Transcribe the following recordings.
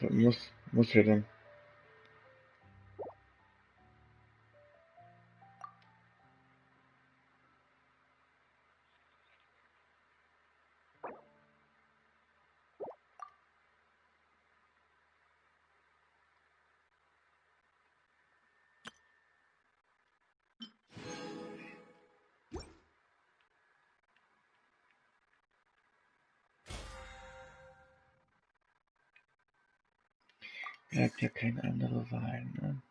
Muss ja dann. Er hat ja keine andere Wahl, ne?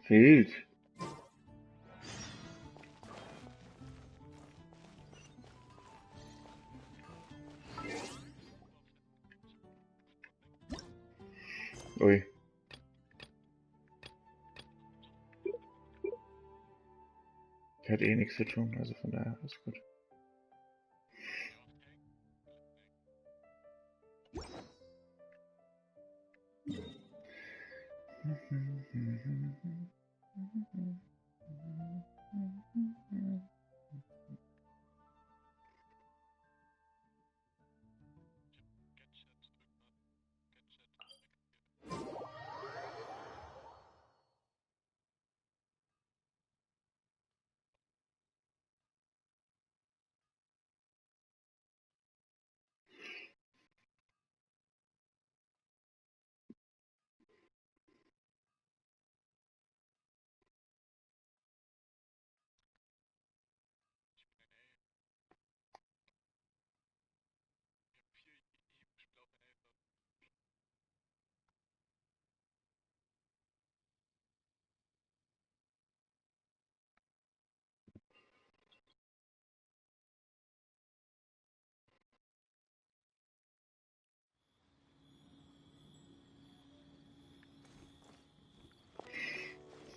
Fehlt. Ui. Der hat eh nichts zu tun, also von daher ist gut.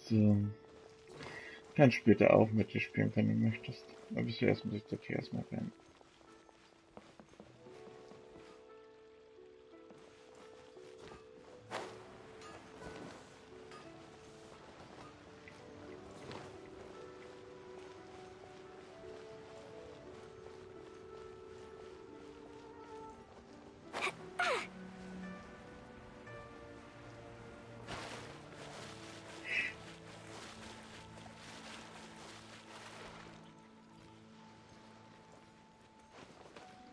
So. Kannst später auch mit dir spielen, wenn du möchtest. Aber zuerst muss ich das hier erstmal beenden.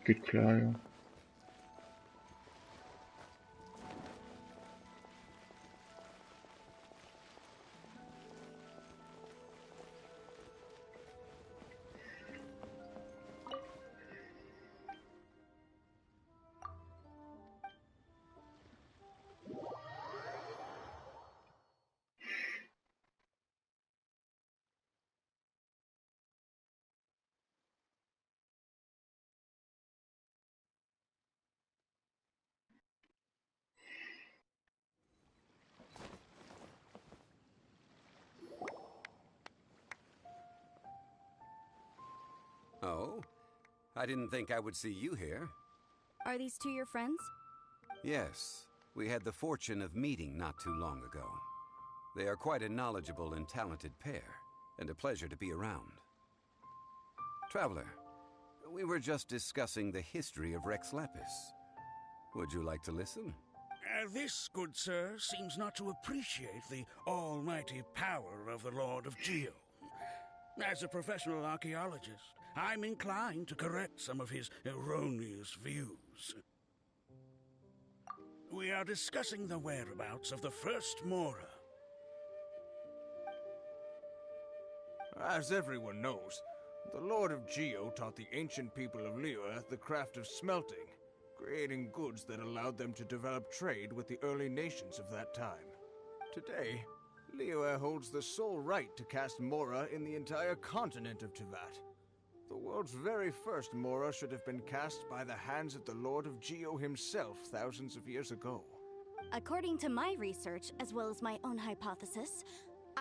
Geht klar, ja. Oh? I didn't think I would see you here. Are these two your friends? Yes. We had the fortune of meeting not too long ago. They are quite a knowledgeable and talented pair, and a pleasure to be around. Traveler, we were just discussing the history of Rex Lapis. Would you like to listen? This, good sir, seems not to appreciate the almighty power of the Lord of Geo. As a professional archaeologist, I'm inclined to correct some of his erroneous views. We are discussing the whereabouts of the first Mora. As everyone knows, the Lord of Geo taught the ancient people of Liyue the craft of smelting, creating goods that allowed them to develop trade with the early nations of that time. Today, Liyue holds the sole right to cast Mora in the entire continent of Teyvat. The world's very first Mora should have been cast by the hands of the Lord of Geo himself thousands of years ago. According to my research, as well as my own hypothesis,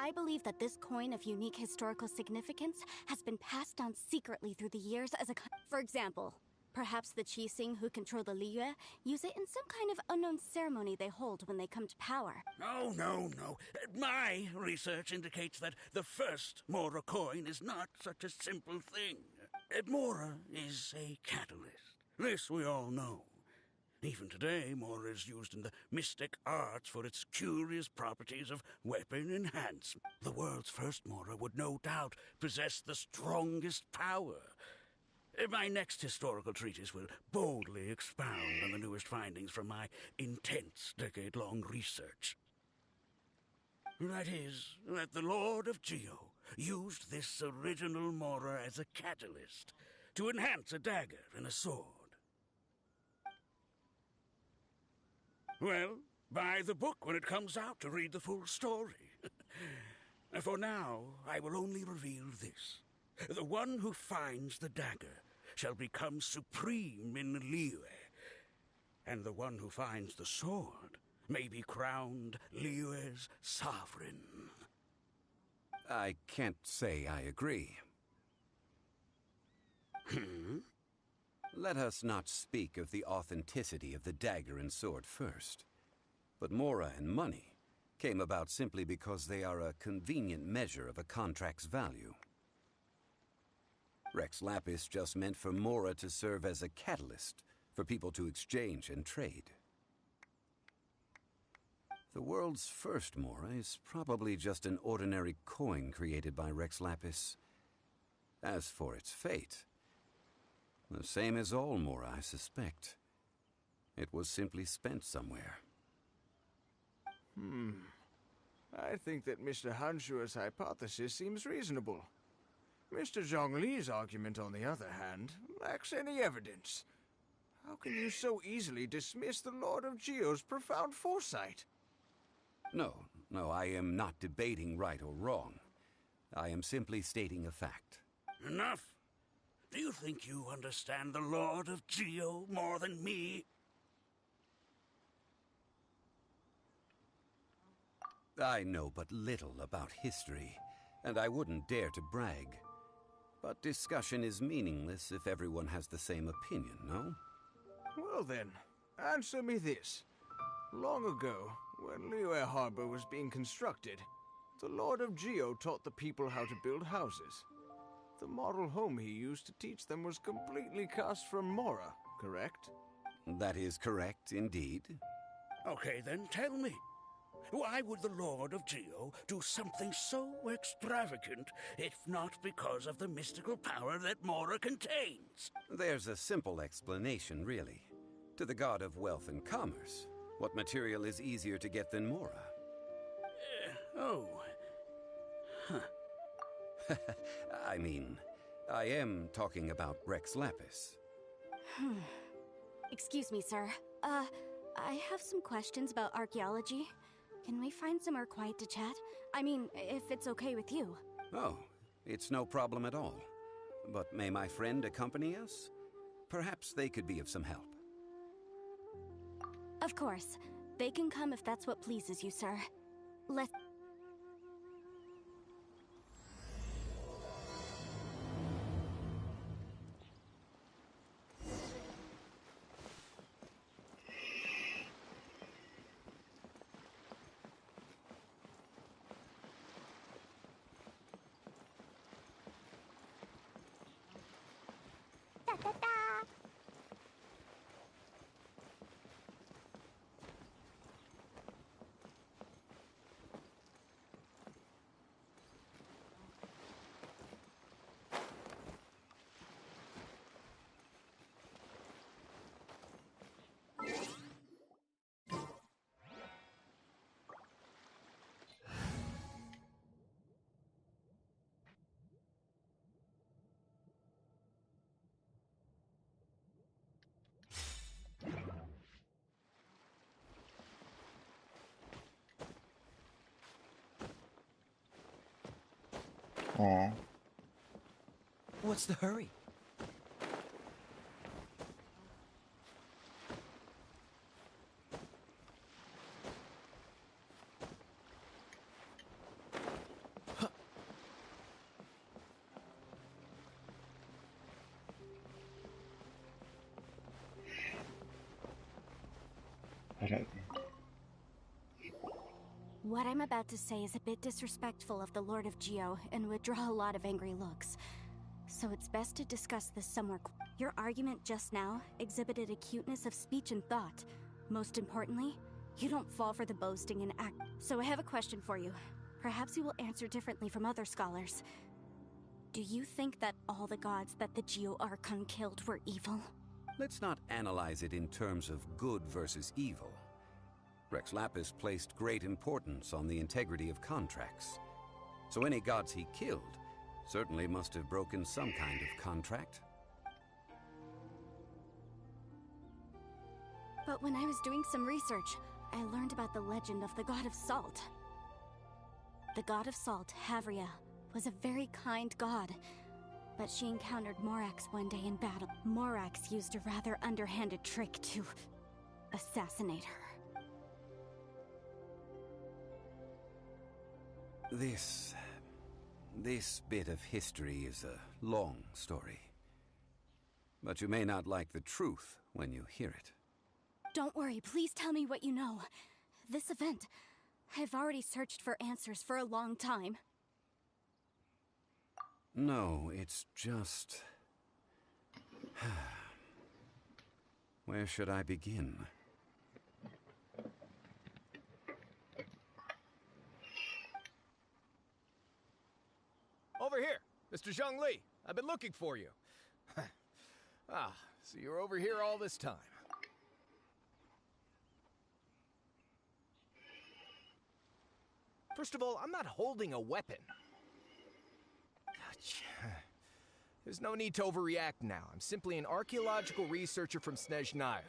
I believe that this coin of unique historical significance has been passed down secretly through the years as a... For example, perhaps the Qixing who control the Liyue use it in some kind of unknown ceremony they hold when they come to power. Oh, no. My research indicates that the first Mora coin is not such a simple thing. Mora is a catalyst. This we all know. Even today, Mora is used in the mystic arts for its curious properties of weapon enhancement. The world's first Mora would no doubt possess the strongest power. My next historical treatise will boldly expound on the newest findings from my intense decade-long research. That is, that the Lord of Geo used this original Mora as a catalyst to enhance a dagger and a sword. Well, buy the book when it comes out to read the full story. For now, I will only reveal this. The one who finds the dagger shall become supreme in Liyue, and the one who finds the sword may be crowned Liyue's sovereign. I can't say I agree. Let us not speak of the authenticity of the dagger and sword first. But Mora and money came about simply because they are a convenient measure of a contract's value. Rex Lapis just meant for Mora to serve as a catalyst for people to exchange and trade. The world's first Mora is probably just an ordinary coin created by Rex Lapis. As for its fate, the same as all Mora, I suspect. It was simply spent somewhere. I think that Mr. Hanshua's hypothesis seems reasonable. Mr. Zhongli's argument, on the other hand, lacks any evidence. How can you so easily dismiss the Lord of Geo's profound foresight? No, I am not debating right or wrong. I am simply stating a fact. Enough! Do you think you understand the Lord of Geo more than me? I know but little about history, and I wouldn't dare to brag. But discussion is meaningless if everyone has the same opinion, no? Well then, answer me this. Long ago, when Liyue Harbor was being constructed, the Lord of Geo taught the people how to build houses. The model home he used to teach them was completely cast from Mora, correct? That is correct, indeed. Okay, then tell me. Why would the Lord of Geo do something so extravagant, if not because of the mystical power that Mora contains? There's a simple explanation, really. To the god of wealth and commerce, what material is easier to get than Mora? I mean, I am talking about Rex Lapis. Excuse me, sir. I have some questions about archaeology. Can we find somewhere quiet to chat? I mean, if it's okay with you. Oh, it's no problem at all. But may my friend accompany us? Perhaps they could be of some help. Of course. They can come if that's what pleases you, sir. Let's... Oh. What's the hurry? halten. What I'm about to say is a bit disrespectful of the Lord of Geo and would draw a lot of angry looks. So it's best to discuss this somewhere. Your argument just now exhibited acuteness of speech and thought. Most importantly, you don't fall for the boasting and act. So I have a question for you. Perhaps you will answer differently from other scholars. Do you think that all the gods that the Geo Archon killed were evil? Let's not analyze it in terms of good versus evil. Rex Lapis placed great importance on the integrity of contracts. So any gods he killed certainly must have broken some kind of contract. But when I was doing some research, I learned about the legend of the god of salt. The god of salt, Havria, was a very kind god, but she encountered Morax one day in battle. Morax used a rather underhanded trick to assassinate her. This bit of history is a long story. But you may not like the truth when you hear it. Don't worry, please tell me what you know. This event, I've already searched for answers for a long time. No, it's just... Where should I begin? Over here, Mr. Zhongli. I've been looking for you. So you're over here all this time. First of all, I'm not holding a weapon. There's no need to overreact now. I'm simply an archaeological researcher from Snezhnaya.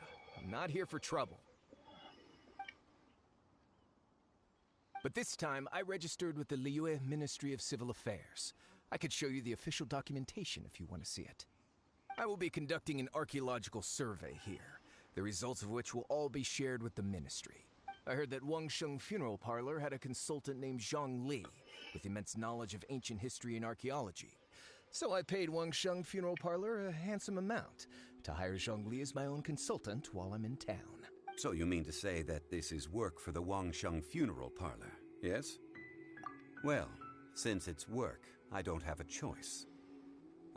I'm not here for trouble. But this time, I registered with the Liyue Ministry of Civil Affairs. I could show you the official documentation if you want to see it. I will be conducting an archaeological survey here, the results of which will all be shared with the ministry. I heard that Wangsheng Funeral Parlor had a consultant named Zhang Li, with immense knowledge of ancient history and archaeology. So I paid Wangsheng Funeral Parlor a handsome amount to hire Zhang Li as my own consultant while I'm in town. So you mean to say that this is work for the Wangsheng Funeral Parlor, yes? Well, since it's work, I don't have a choice.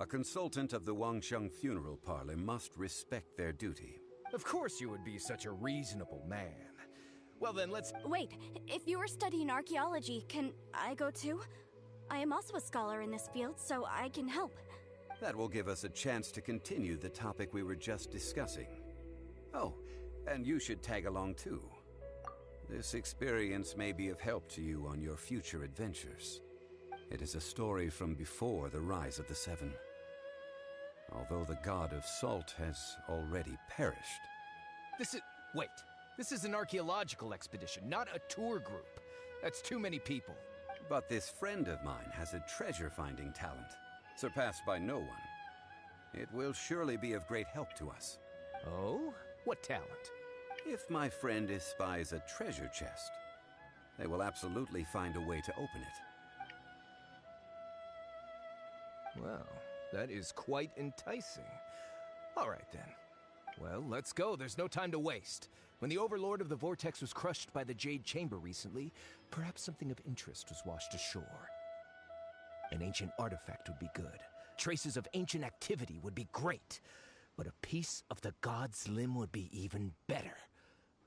A consultant of the Wangsheng Funeral Parlor must respect their duty. Of course you would be such a reasonable man. Well then, let's... Wait, if you are studying archaeology, can I go too? I am also a scholar in this field, so I can help. That will give us a chance to continue the topic we were just discussing. Oh, and you should tag along too. This experience may be of help to you on your future adventures. It is a story from before the rise of the Seven. Although the god of salt has already perished. Wait. This is an archaeological expedition, not a tour group. That's too many people. But this friend of mine has a treasure-finding talent, surpassed by no one. It will surely be of great help to us. Oh? What talent? If my friend espies a treasure chest, they will absolutely find a way to open it. Well, that is quite enticing. All right, then. Well, let's go. There's no time to waste. When the Overlord of the Vortex was crushed by the Jade Chamber recently, perhaps something of interest was washed ashore. An ancient artifact would be good. Traces of ancient activity would be great. But a piece of the god's limb would be even better.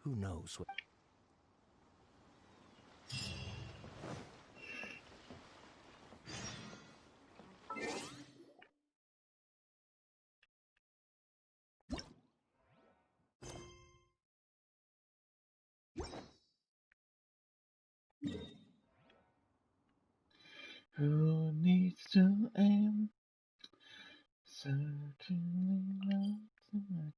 Who knows what... Who needs to aim? Certainly not tonight.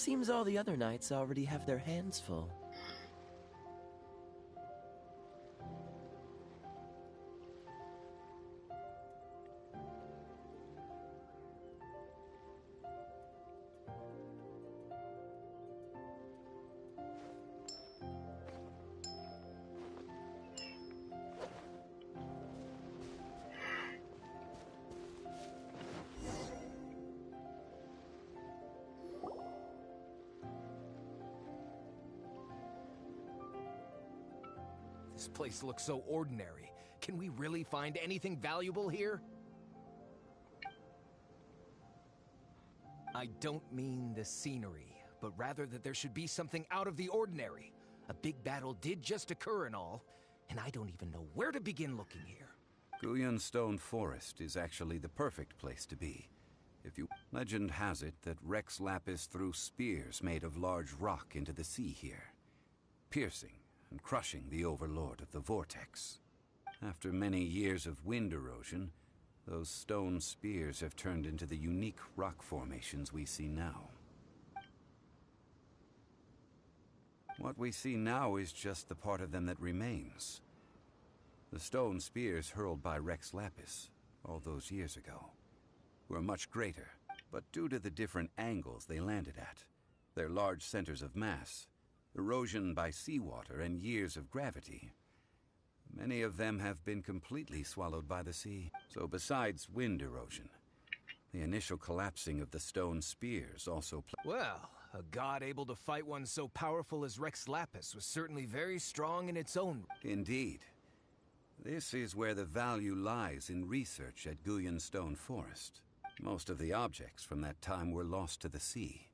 Seems all the other knights already have their hands full. This place looks so ordinary. Can we really find anything valuable here? I don't mean the scenery, but rather that there should be something out of the ordinary. A big battle did just occur and all, and I don't even know where to begin looking here. Guyun Stone Forest is actually the perfect place to be. Legend has it that Rex Lapis threw spears made of large rock into the sea here, piercing and crushing the Overlord of the Vortex. After many years of wind erosion, those stone spears have turned into the unique rock formations we see now. What we see now is just the part of them that remains. The stone spears hurled by Rex Lapis all those years ago were much greater, but due to the different angles they landed at, their large centers of mass, erosion by seawater, and years of gravity, many of them have been completely swallowed by the sea. So besides wind erosion, the initial collapsing of the stone spears also Well, a god able to fight one so powerful as Rex Lapis was certainly very strong in its own. Indeed. This is where the value lies in research at Guyun Stone Forest. Most of the objects from that time were lost to the sea.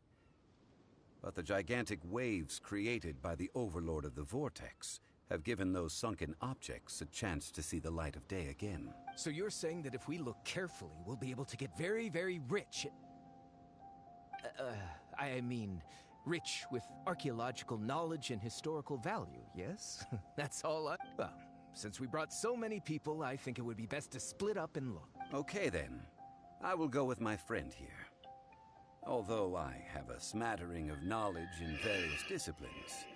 But the gigantic waves created by the Overlord of the Vortex have given those sunken objects a chance to see the light of day again. So you're saying that if we look carefully, we'll be able to get very, very rich. I mean, rich with archaeological knowledge and historical value, yes? That's all Well, since we brought so many people, I think it would be best to split up and look. Okay then. I will go with my friend here. Although I have a smattering of knowledge in various disciplines,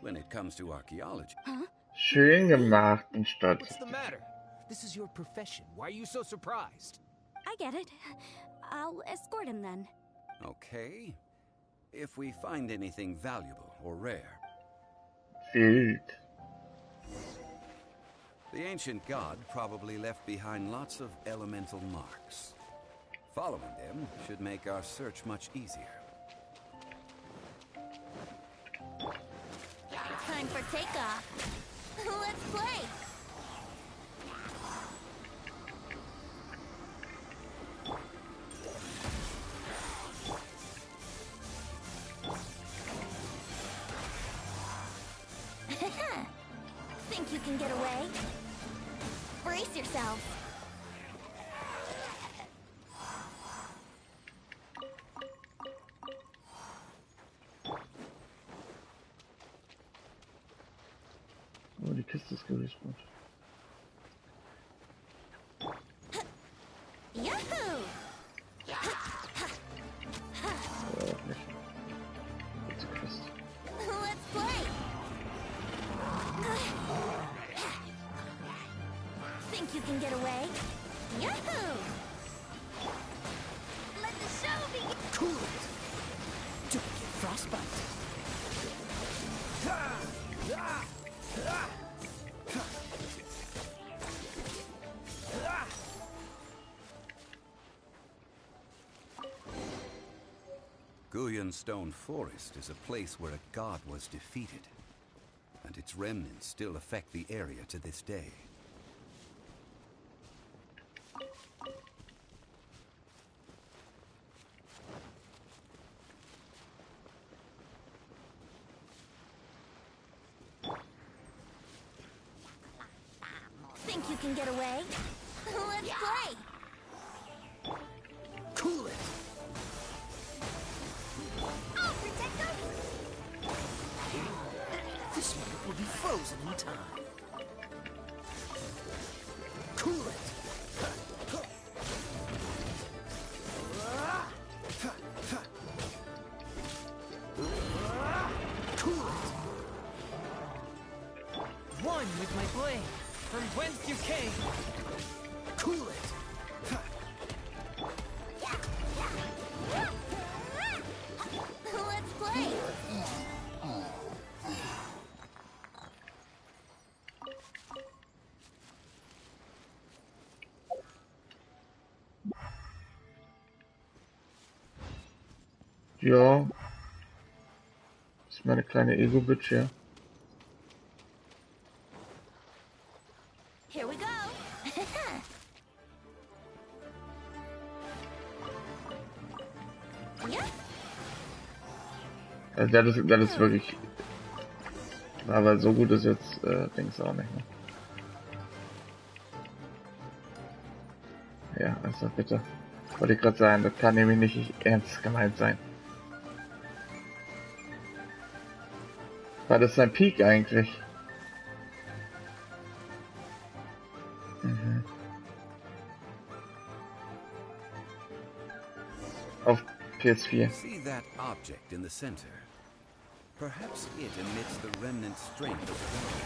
when it comes to archaeology. Huh? Schön gemacht und stolz. What's the matter? This is your profession. Why are you so surprised? I get it. I'll escort him then. Okay. If we find anything valuable or rare. Wild. The ancient god probably left behind lots of elemental marks. Following them should make our search much easier. Time for takeoff. Let's play. Think you can get away? Brace yourself. Oh, die Kiste ist gerespawnt. Yahoo! Aber auch nicht. Kurze Quest. Let's play. Think you can get away? Yahoo! Let the show begin. Cool it! Don't get frostbite. Guyun Stone Forest is a place where a god was defeated, and its remnants still affect the area to this day. Think you can get away? Let's play. Cool it! I'll protect us. This one will be frozen in time. Cool it! one with my blade. From whence you came. Cool it. Let's play. Ja. Das ist meine kleine Ego-Bitch, ja. Here we go. Yeah. Also das ist wirklich... Aber so gut ist jetzt, denkst du auch nicht, ne? Ja, also bitte. Wollte ich gerade sagen, das kann nämlich nicht ernst gemeint sein. War das sein Peak eigentlich? Mhm. Auf PS4. See that object in the center? Perhaps it emits the remnant strength of the god.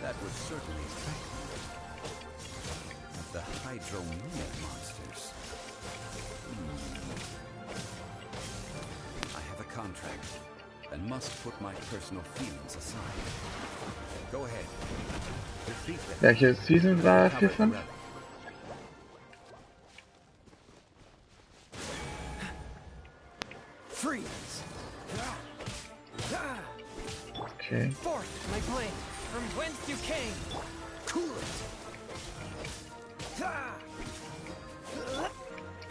That would certainly affect the hydromimic monsters. I have a contract and must put my personal feelings aside. Go ahead. Defeat them. Welche Season war das von? Freeze. Okay. Forth my blade. From whence you came. Cool it.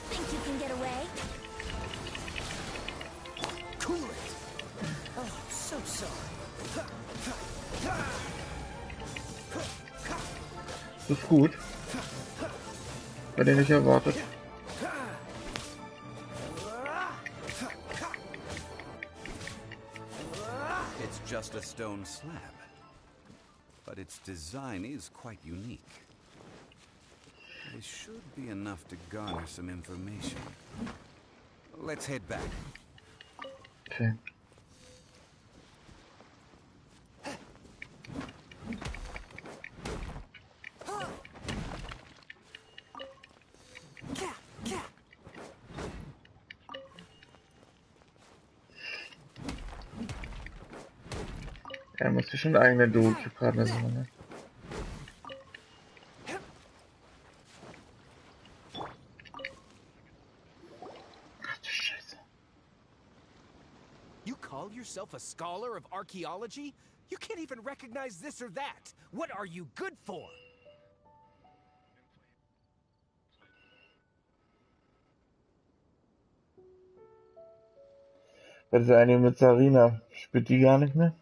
Think you can get away? Cool it. Oh, so sorry. Das ist gut. Hätte ich nicht erwartet. It's just a stone slab, but its design is quite unique. It should be enough to garner some information. Let's head back. Okay. Er muss sich schon eigene Duo-Partner suchen, ne? Ach du Scheiße. You call yourself a scholar of archaeology? You can't even recognize this or that. What are you good for? Was ist eigentlich mit Sarina? Spielt die gar nicht mehr?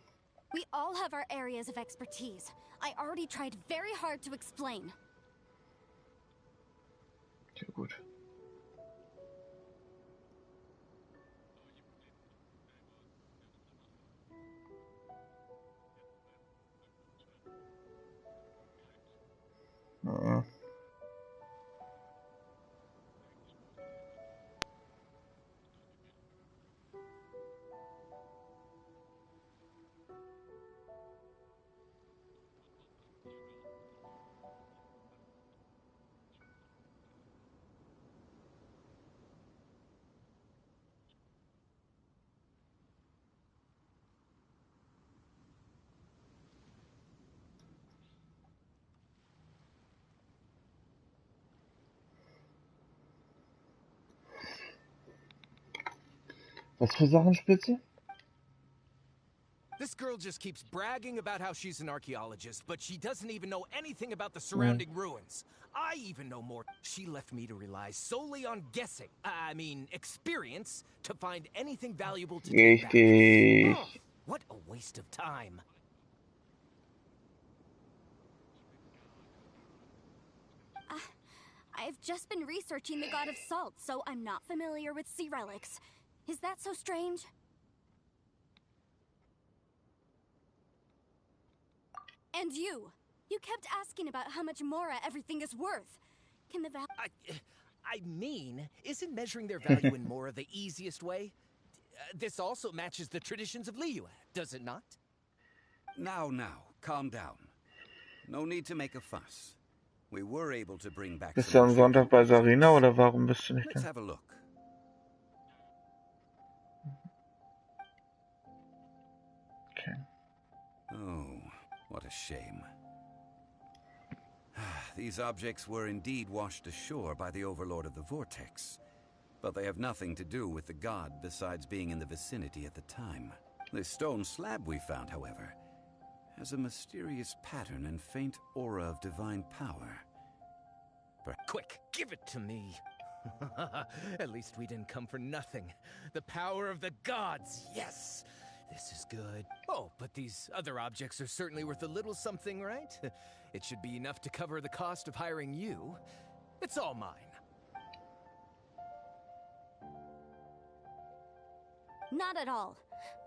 We all have our areas of expertise. I already tried very hard to explain. Ja, gut. Ja. Was für Sachen spielt sie? This girl just keeps bragging about how she's an archaeologist, but she doesn't even know anything about the surrounding ruins. I even know more. She left me to rely solely on guessing, I mean, experience, to find anything valuable to take back. Richtig. Oh, what a waste of time. I've just been researching the god of salt, so I'm not familiar with sea relics. Is that so strange? And you kept asking about how much Mora everything is worth. Can the I mean, isn't measuring their value in Mora the easiest way? This also matches the traditions of Liyue, does it not? Now, calm down. No need to make a fuss. We were able to bring back Bist du some am Sonntag bei Sarina objects. oder warum bist du nicht Let's da? have a look. Okay. Oh, what a shame. These objects were indeed washed ashore by the Overlord of the Vortex, but they have nothing to do with the god besides being in the vicinity at the time. This stone slab we found, however, has a mysterious pattern and faint aura of divine power. Quick, give it to me. At least we didn't come for nothing. The power of the gods, yes! This is good. Oh, but these other objects are certainly worth a little something, right? It should be enough to cover the cost of hiring you. It's all mine. Not at all.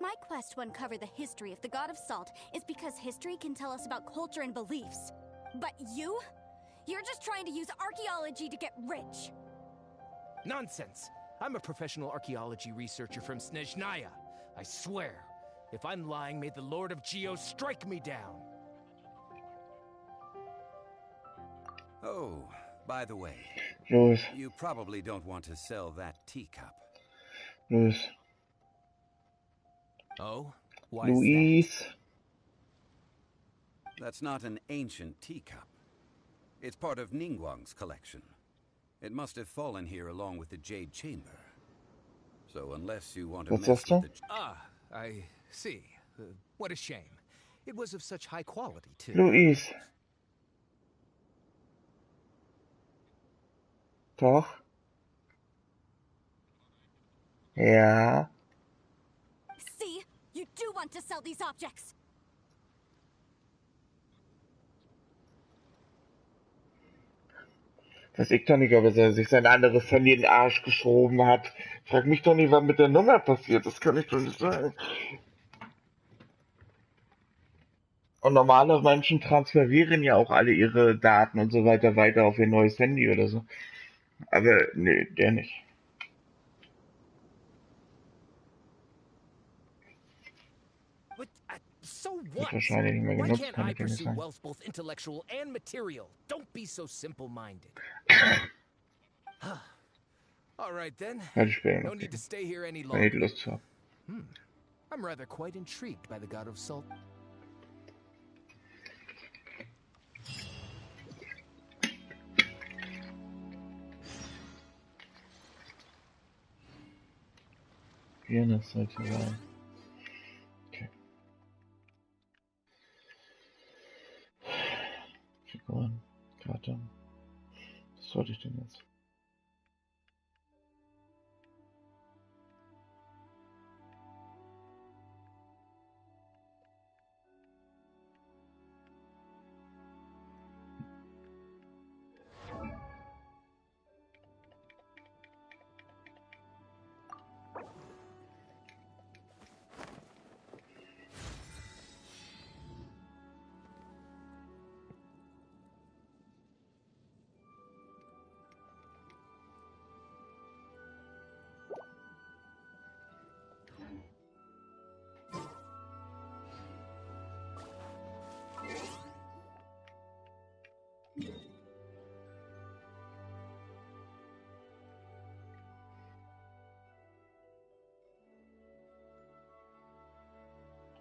My quest to uncover the history of the God of Salt is because history can tell us about culture and beliefs. But you? You're just trying to use archaeology to get rich. Nonsense! I'm a professional archaeology researcher from Snezhnaya. I swear, if I'm lying, may the Lord of Geo strike me down. Oh, by the way, Los, you probably don't want to sell that teacup. los. Oh? Why is Luis. That's not an ancient teacup. It's part of Ningguang's collection. It must have fallen here along with the Jade Chamber. So unless you want to What's mess this with then? the... Ah, I see. What a shame. It was of such high quality, too. Luis. Doch. Ja. See? You do want to sell these objects. Weiß ich doch nicht, ob er sich sein anderes Handy in den Arsch geschoben hat. Frag mich doch nicht, was mit der Nummer passiert. Das kann ich doch nicht sagen. Und normale Menschen transferieren ja auch alle ihre Daten und so weiter auf ihr neues Handy oder so. Aber nee, der nicht. But so Wird what? wahrscheinlich nicht mehr Why genutzt, can't kann I ich dir nicht pursue sagen. wealth both intellectual and material? Don't be so simple-minded. All right then. Werde ich später No noch need to geben, stay here any wenn ich longer. Lust habe. I'm rather quite intrigued by the God of Salt. Hier, das sollte sein. Okay. Figuren, Karte. Was sollte ich denn jetzt?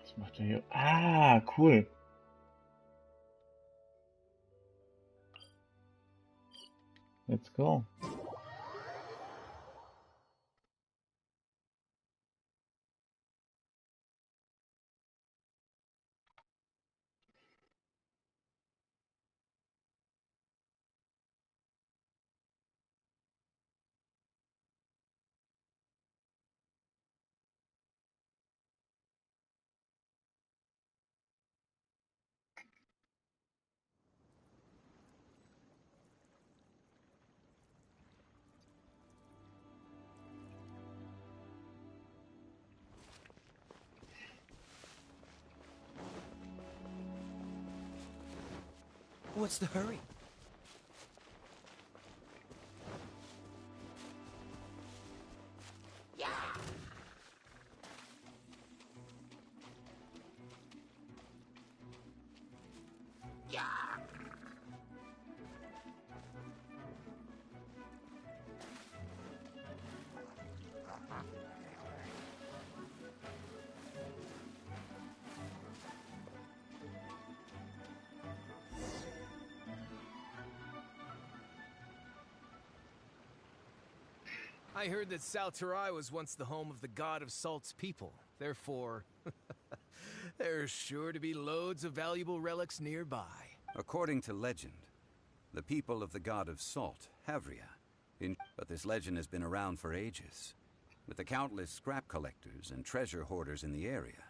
Was macht er hier? Ah, cool. Let's go. What's the hurry? I heard that Salterai was once the home of the god of Salt's people. Therefore, there's sure to be loads of valuable relics nearby. According to legend, the people of the god of Salt, Havria, but this legend has been around for ages. With the countless scrap collectors and treasure hoarders in the area,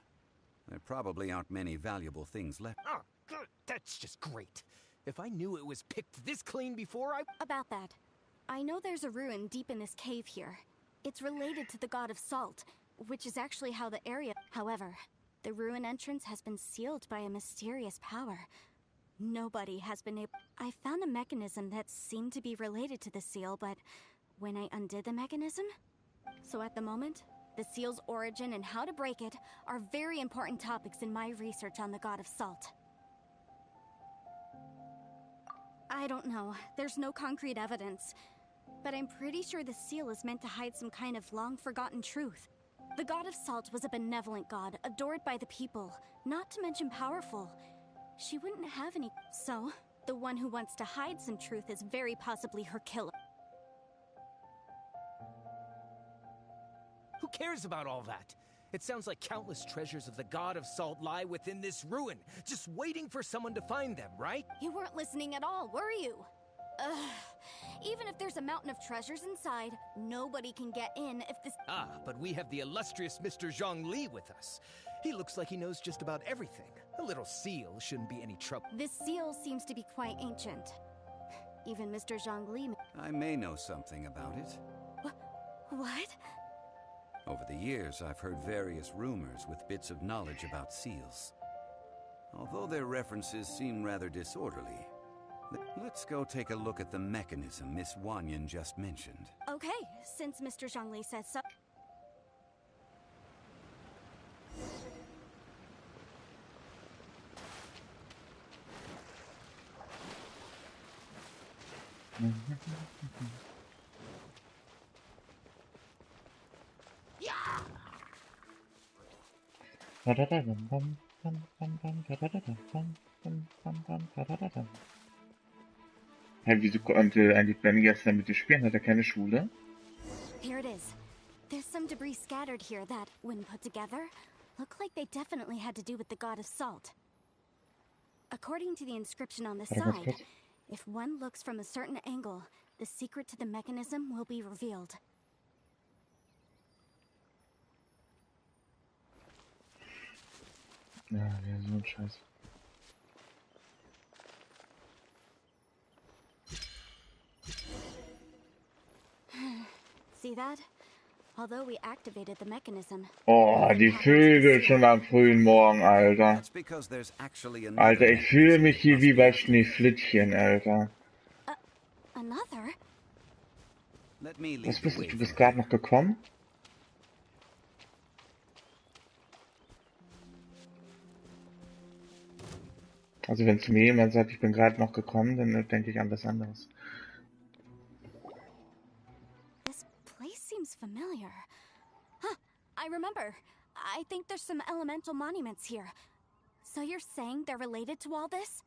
there probably aren't many valuable things left. Oh, good. That's just great. If I knew it was picked this clean before I... About that, I know there's a ruin deep in this cave here. It's related to the god of Salt, which is actually how the area... However, the ruin entrance has been sealed by a mysterious power. Nobody has been able... I found a mechanism that seemed to be related to the seal, but when I undid the mechanism... So at the moment, the seal's origin and how to break it are very important topics in my research on the god of Salt. I don't know. There's no concrete evidence. But I'm pretty sure the seal is meant to hide some kind of long-forgotten truth. The god of Salt was a benevolent god, adored by the people, not to mention powerful. She wouldn't have any... So, the one who wants to hide some truth is very possibly her killer. Who cares about all that? It sounds like countless treasures of the god of Salt lie within this ruin, just waiting for someone to find them, right? You weren't listening at all, were you? Ugh. Even if there's a mountain of treasures inside, nobody can get in if this... Ah, but we have the illustrious Mr. Zhongli with us. He looks like he knows just about everything. A little seal shouldn't be any trouble. This seal seems to be quite ancient. Even Mr. Zhongli... I may know something about it. What? Over the years, I've heard various rumors with bits of knowledge about seals. Although their references seem rather disorderly, let's go take a look at the mechanism Miss Wanyan just mentioned. Okay, since Mr. Zhongli says so. Hey, wieso konnte eigentlich Ben gestern mit dir spielen? Hat er keine Schule? Here it is. There's some debris scattered here that, when put together, look like they definitely had to do with the god of Salt. According to the inscription on the side, if one looks from a certain angle, the secret to the mechanism will be revealed. Ja, ja, so ein Scheiß. See that? Although we activated the mechanism. Oh, die Vögel schon am frühen Morgen, Alter. That's because there's actually another Alter, ich fühle mich hier wie bei mechanism. Schneeflittchen, Alter. Another? Let me lead Was the bist du? way Du bist through. gerade noch gekommen? Also wenn zu mir jemand sagt, ich bin gerade noch gekommen, dann denke ich an was anderes. This place seems familiar. Huh, I remember. I think there's some elemental monuments here. So you're saying they're related to all this?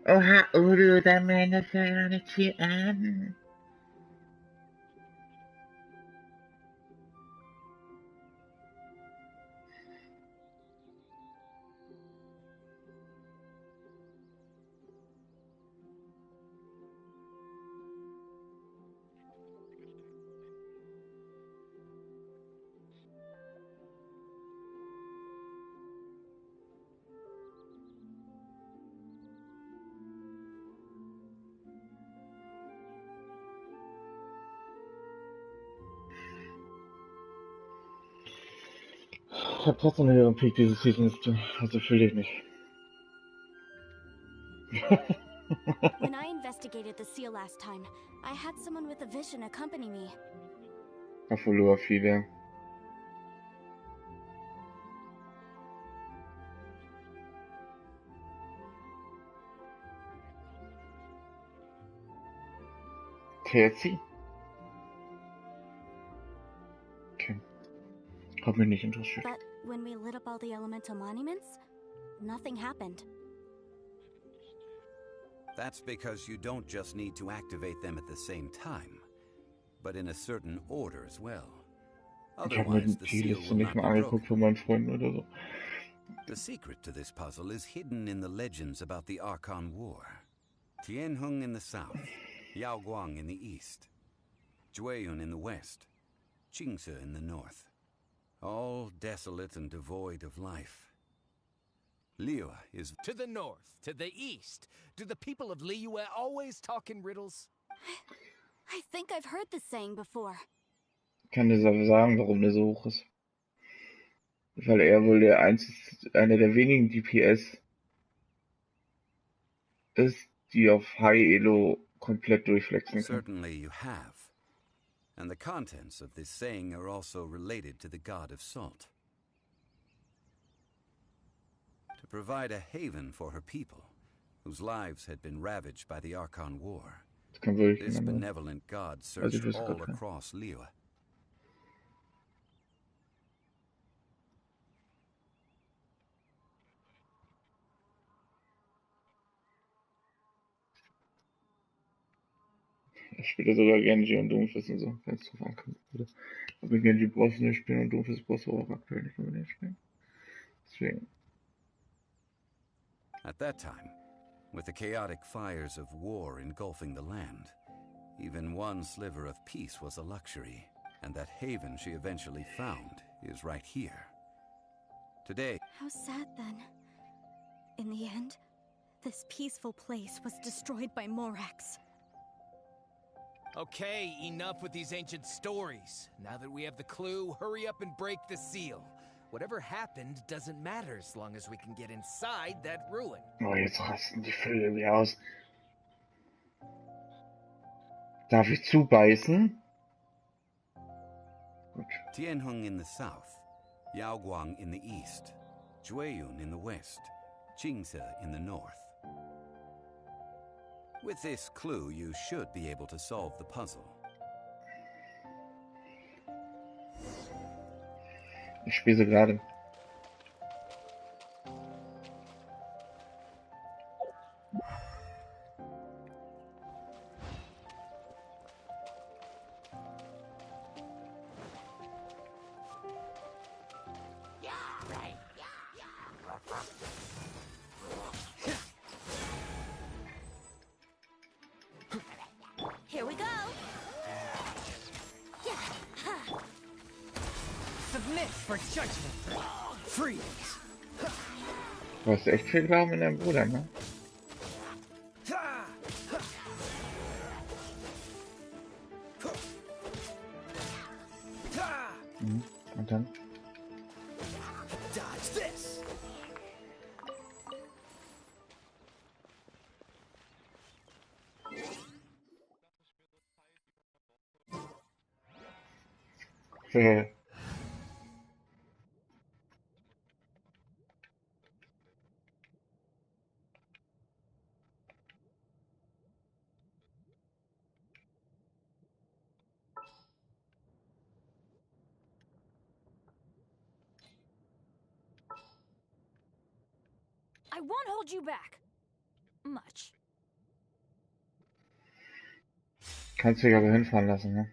Oha, Udo, dann meine Ferne hier an. Ich habe trotzdem einen höheren Peak dieses Seasons, also fühle ich mich. When I investigated the seal last time, I had someone with a vision accompany me. Ich verlor viele. TLC? Okay. Hat mich nicht interessiert. But when we lit up all the elemental monuments, nothing happened. That's because you don't just need to activate them at the same time, but in a certain order as well. Ich habe mir Otherwise, die the seal Liste will nicht not mal be angeguckt broken. von meinen Freunden oder so. The secret to this puzzle is hidden in the legends about the Archon War. Tianheng in the south, Yaoguang in the east, Jueyun in the west, Qingce in the north. All desolate and devoid of life. Liyue is To the north, to the east. Do the people of Liyue always talk in riddles? I think I've heard this saying before. Ich kann dir aber sagen, warum der so hoch ist. Weil er wohl einer der wenigen DPS ist, die auf High Elo komplett durchflexen kann. certainly you have. And the contents of this saying are also related to the god of salt. To provide a haven for her people, whose lives had been ravaged by the Archon War, Das kann wirklich this keiner. benevolent god Also searched ich wüsste all gerade keinen. across Liyue. Ich spiele sogar Genji und Doomfist und so, wenn es drauf ankommt. Aber Genji brauchst du nicht spielen und Doomfist brauchst du auch aktuell nicht unbedingt spielen. Deswegen. At that time, with the chaotic fires of war engulfing the land, even one sliver of peace was a luxury, and that haven she eventually found is right here. Today, How sad then. In the end, this peaceful place was destroyed by Morax. Okay, enough with these ancient stories. Now that we have the clue, hurry up and break the seal. Whatever happened doesn't matter as long as we can get inside that ruin. Oh, jetzt rasten die Vögel wieder aus. Darf ich zubeißen? Gut. Tianheng in the south, Yaoguang in the east, Jueyun in the west, Qingce in the north. With this clue, you should be able to solve the puzzle. Ich spiele sie gerade. Here we go! Submit for judgment. Freeze. Du hast echt viel Glauben in deinem Bruder, ne? Mhm. Und dann? Dodge this. I won't hold you back. Much. Kannst dich aber hinfahren lassen, ne?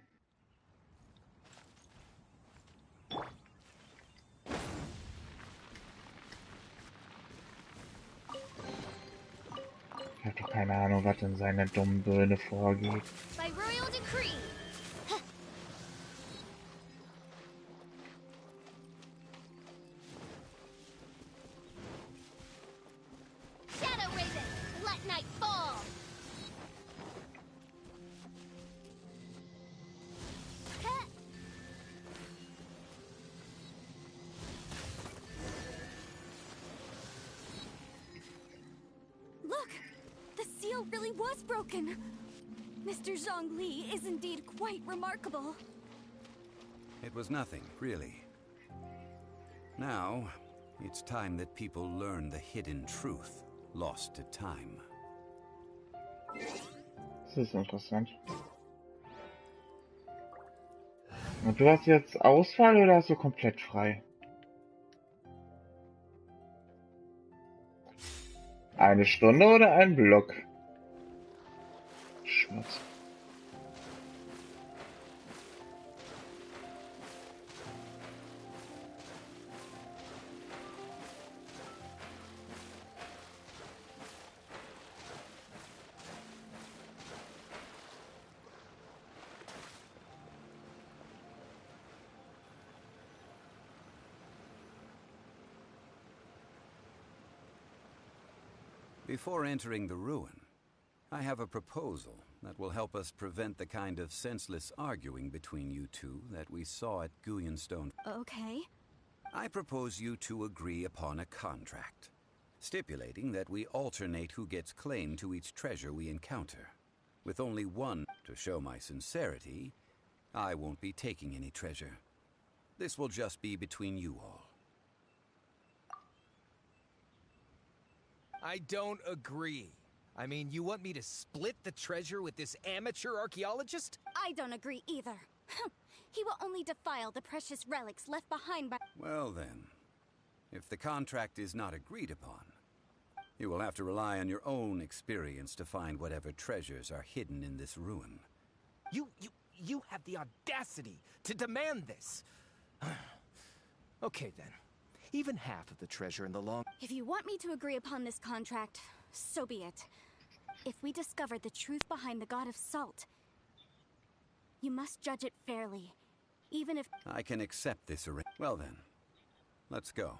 Ich hab doch keine Ahnung, was in seiner dummen Birne vorgeht. By royal decree. Shadow Raven, let night fall. portal really was broken. Mr. Zhongli is indeed quite remarkable. It was nothing, really. Now, it's time that people learn the hidden truth lost to time. Das ist interessant. Und du hast jetzt Auswahl oder hast du komplett frei? Eine Stunde oder ein Block? Schmutz. Before entering the ruin, I have a proposal that will help us prevent the kind of senseless arguing between you two that we saw at Guyenstone. Okay. I propose you two agree upon a contract, stipulating that we alternate who gets claim to each treasure we encounter. With only one, to show my sincerity, I won't be taking any treasure. This will just be between you all. I don't agree. I mean, you want me to split the treasure with this amateur archaeologist? I don't agree either. He will only defile the precious relics left behind by... Well then, if the contract is not agreed upon, you will have to rely on your own experience to find whatever treasures are hidden in this ruin. You have the audacity to demand this. Okay then. Even half of the treasure in the long... If you want me to agree upon this contract, so be it. If we discover the truth behind the God of Salt, you must judge it fairly, even if... I can accept this arrangement. Well then, let's go.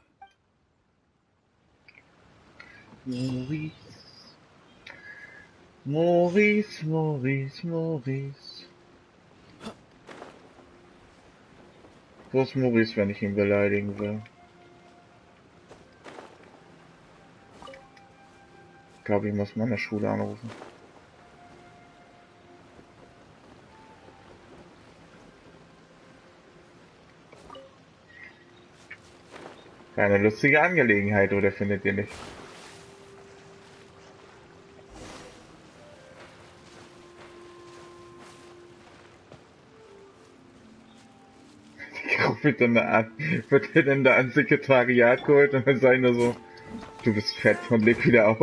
Maurice. Maurice, Maurice, Maurice. Wo ist Maurice, wenn ich ihn beleidigen will? Ich glaube, ich muss meine Schule anrufen. Keine lustige Angelegenheit, oder findet ihr nicht? Wird dann da ans Sekretariat geholt und dann sag ich nur so, du bist fett und leg wieder auf.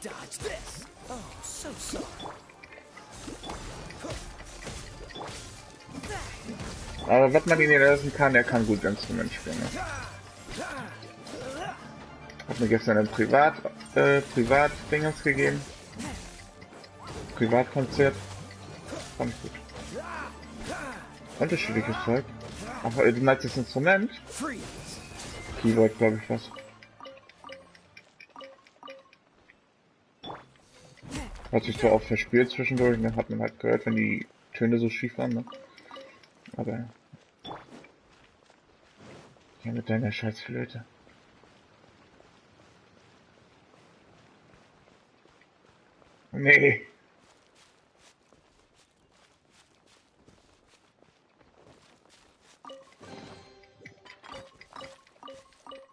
Dodge this. Oh, so sorry. Aber was man ihn lassen kann, er kann gut Instrument spielen. Ne? Hat mir gestern ein Privat-Dingens gegeben. Privatkonzert. Fand ich gut. Unterschiedliches Zeug. Ach, du meinst das Instrument? Keyboard, glaube ich, was. Hat sich so oft verspielt zwischendurch, ne? Hat man halt gehört, wenn die Töne so schief waren, ne? Aber... Ja, mit deiner Scheißflöte. Nee.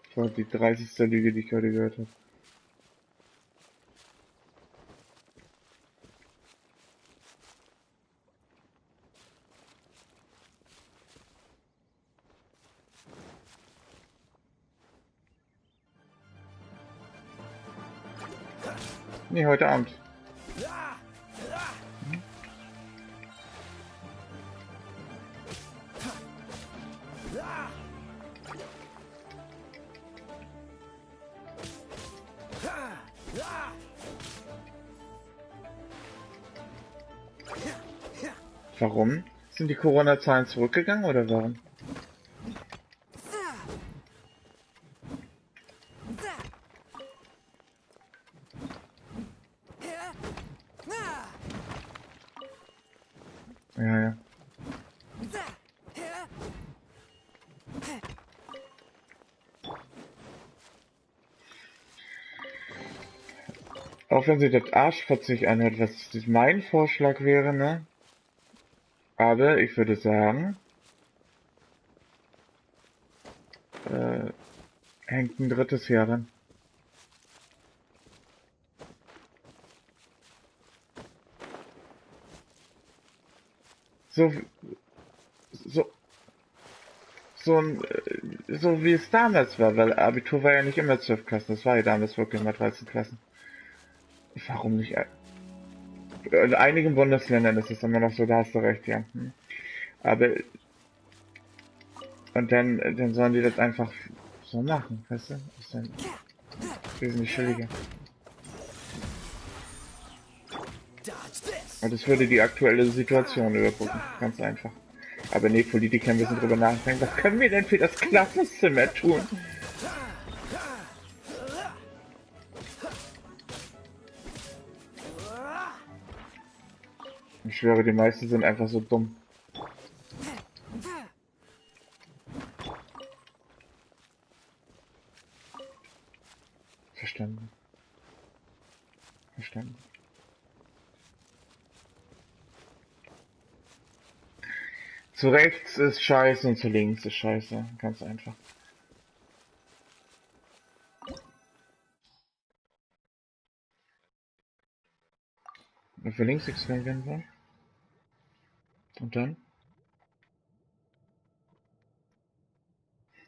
Das war die 30. Lüge, die ich heute gehört habe. Nee, heute Abend. Warum? Sind die Corona-Zahlen zurückgegangen oder warum? Ja, ja. Auch wenn sich das arschfotzig anhört, was mein Vorschlag wäre, ne? Aber ich würde sagen, hängt ein drittes Jahr ran. So, so, so wie es damals war, weil Abitur war ja nicht immer 12 Klassen, das war ja damals wirklich immer 13 Klassen. Warum nicht? In einigen Bundesländern ist es immer noch so, da hast du recht, ja. Aber, und dann sollen die das einfach so machen, weißt du? Ist dann wesentlich chilliger. Und das würde die aktuelle Situation überbrücken, ganz einfach. Aber nee, Politiker müssen drüber nachdenken, was können wir denn für das Klassenzimmer tun? Ich schwöre, die meisten sind einfach so dumm. Verstanden. Verstanden. Zu rechts ist scheiße und zu links ist scheiße. Ganz einfach. Und für links experimentieren wollen? Und dann?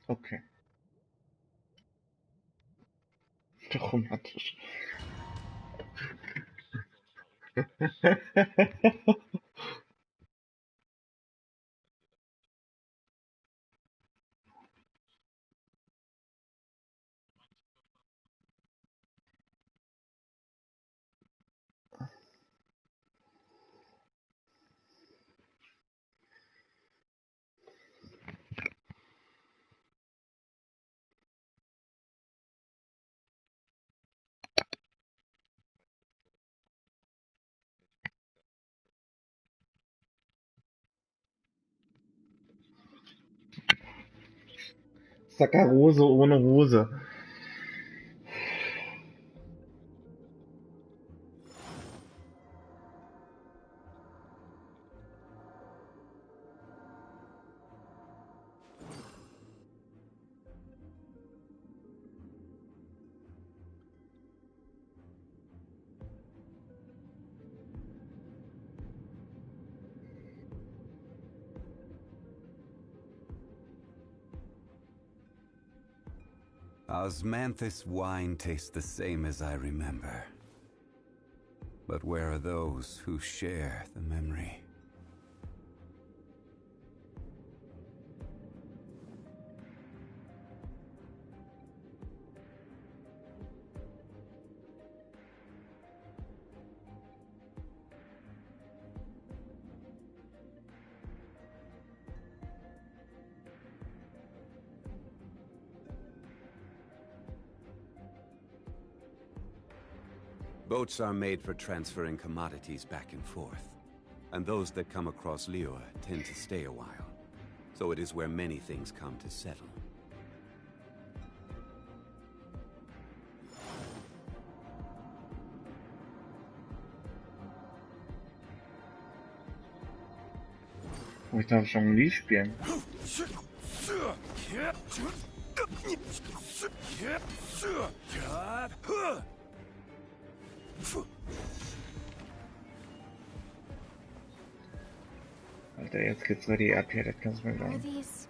Okay. Doch romantisch. Saccharose ohne Hose. Osmanthus wine tastes the same as I remember. But where are those who share the memory? Boats are made for transferring commodities back and forth. And those that come across Liyue tend to stay a while. So it is where many things come to settle. Oh, ich darf schon Lied spielen. Alter, jetzt geht's richtig ab hier, das kannst du mir Are sagen. these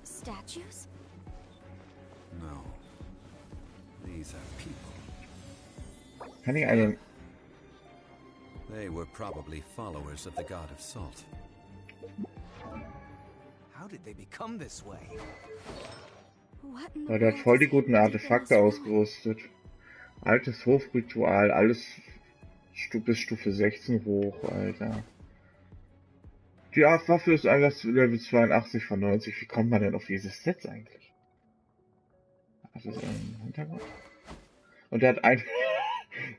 statues? No. These are people. Kann ich einen... They were probably followers of the god of salt. How did they become this way? What in the Der hat world voll is die guten hidden deep in Artefakte this ruin? ausgerüstet. Altes Hofritual, alles bis Stufe 16 hoch, Alter. Die Waffe ist einfach Level 82 von 90. Wie kommt man denn auf dieses Set eigentlich? Also so im Hintergrund. Und er hat einfach.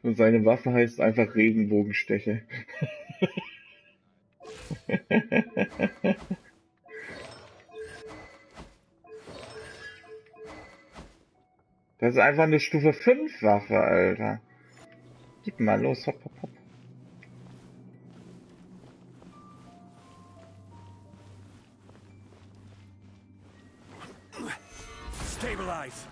Und seine Waffe heißt einfach Regenbogensteche. Das ist einfach eine Stufe 5 Waffe, Alter. Gib mal los, hopp, hopp, hopp. Stabilize.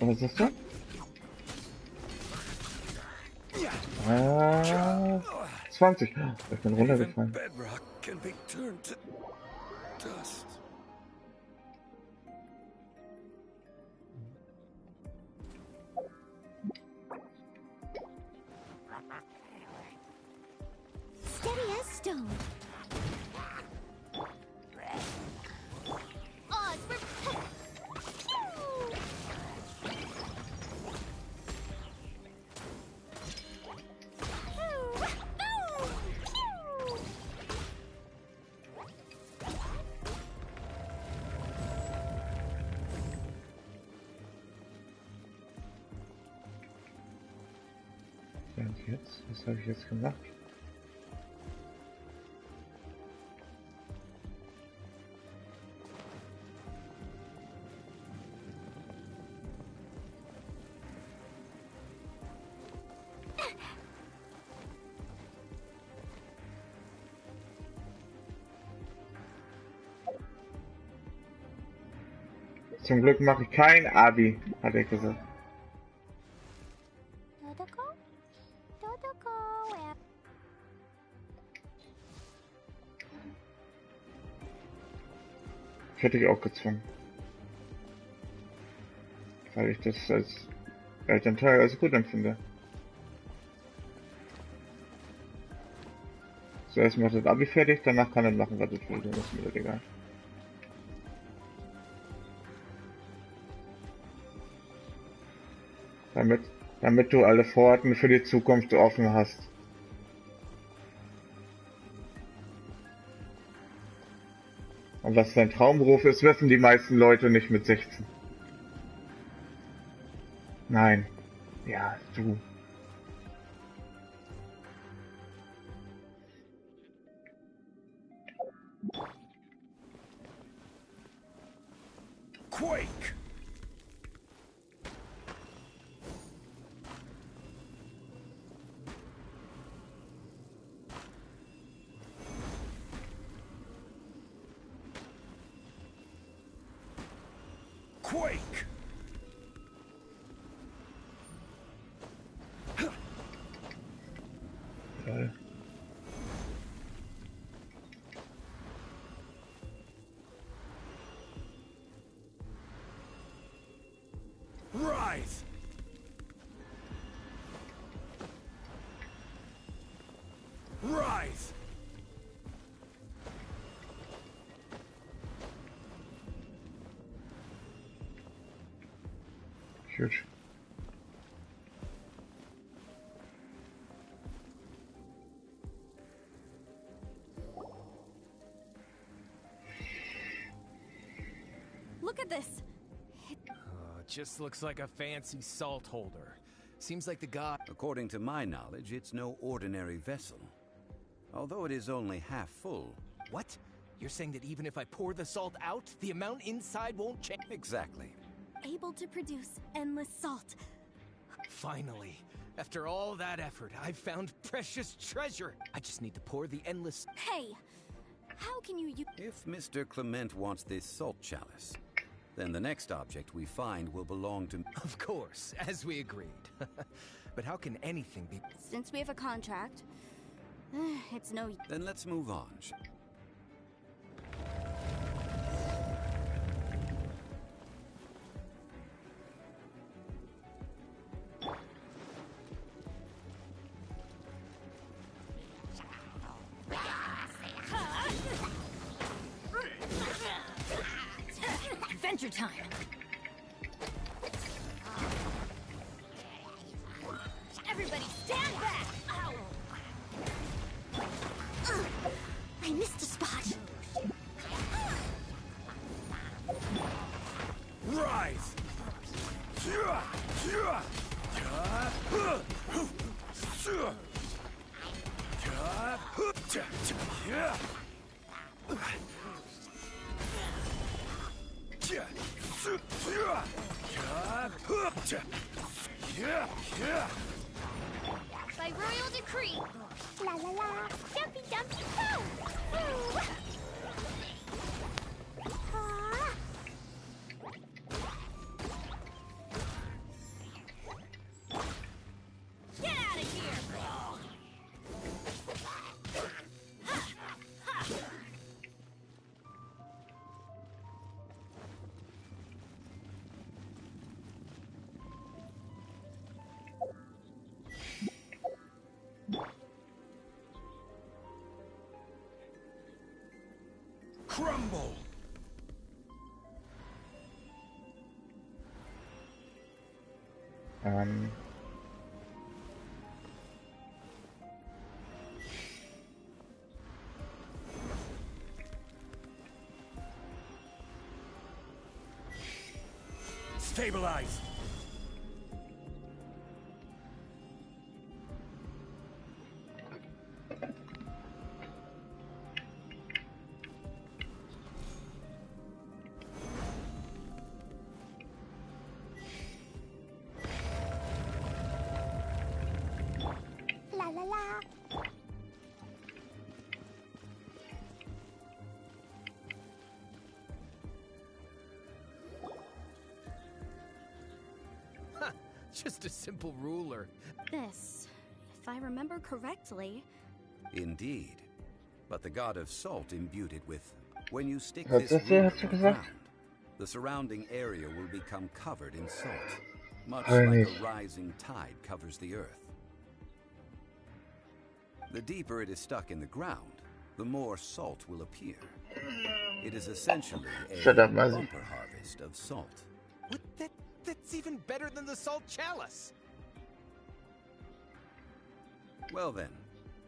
Was ist das? Ah, 20. Ich bin runtergefallen. Bedrock can be turned to dust. Steady as stone. Oz, Und jetzt? Was habe ich jetzt gemacht? Zum Glück mache ich kein Abi, hat er gesagt. Ich hätte ich auch gezwungen. Weil ich das als Elternteil als gut empfinde. Zuerst macht das Abi fertig, danach kann er machen, was er will, das ist mir das egal. Damit du alle Pforten für die Zukunft offen hast. Und was dein Traumberuf ist, wissen die meisten Leute nicht mit 16. Nein. Ja, du. Quake! Quake! Geil. Rise! Rise! Huge. look at this. Just looks like a fancy salt holder. Seems like the god. According to my knowledge, it's no ordinary vessel. Although it is only half full. What? You're saying that even if I pour the salt out, the amount inside won't change? Exactly. Able to produce endless salt. Finally. After all that effort, I've found precious treasure. I just need to pour the endless... Hey, how can you use... If Mr. Clement wants this salt chalice, then the next object we find will belong to... Of course, as we agreed. But how can anything be... Since we have a contract, it's no... Then let's move on. your time. Everybody stand back! Ow! I missed a spot. Rise! By royal decree. La la la. Dumpy dumpy poo. Woo. Ah. Get out of here. Ha. Ha. Crumble! Ähm. Stabilize! La la la. Huh, just a simple ruler. This, if I remember correctly. Indeed. But the god of salt imbued it with... When you stick Was this das der, ruler hast du in the gesagt? ground, the surrounding area will become covered in salt, much Heilig. like a rising tide covers the earth. The deeper it is stuck in the ground, the more salt will appear. It is essentially a Shut up, Muzzy. bumper harvest of salt. What? That's even better than the salt chalice. Well then,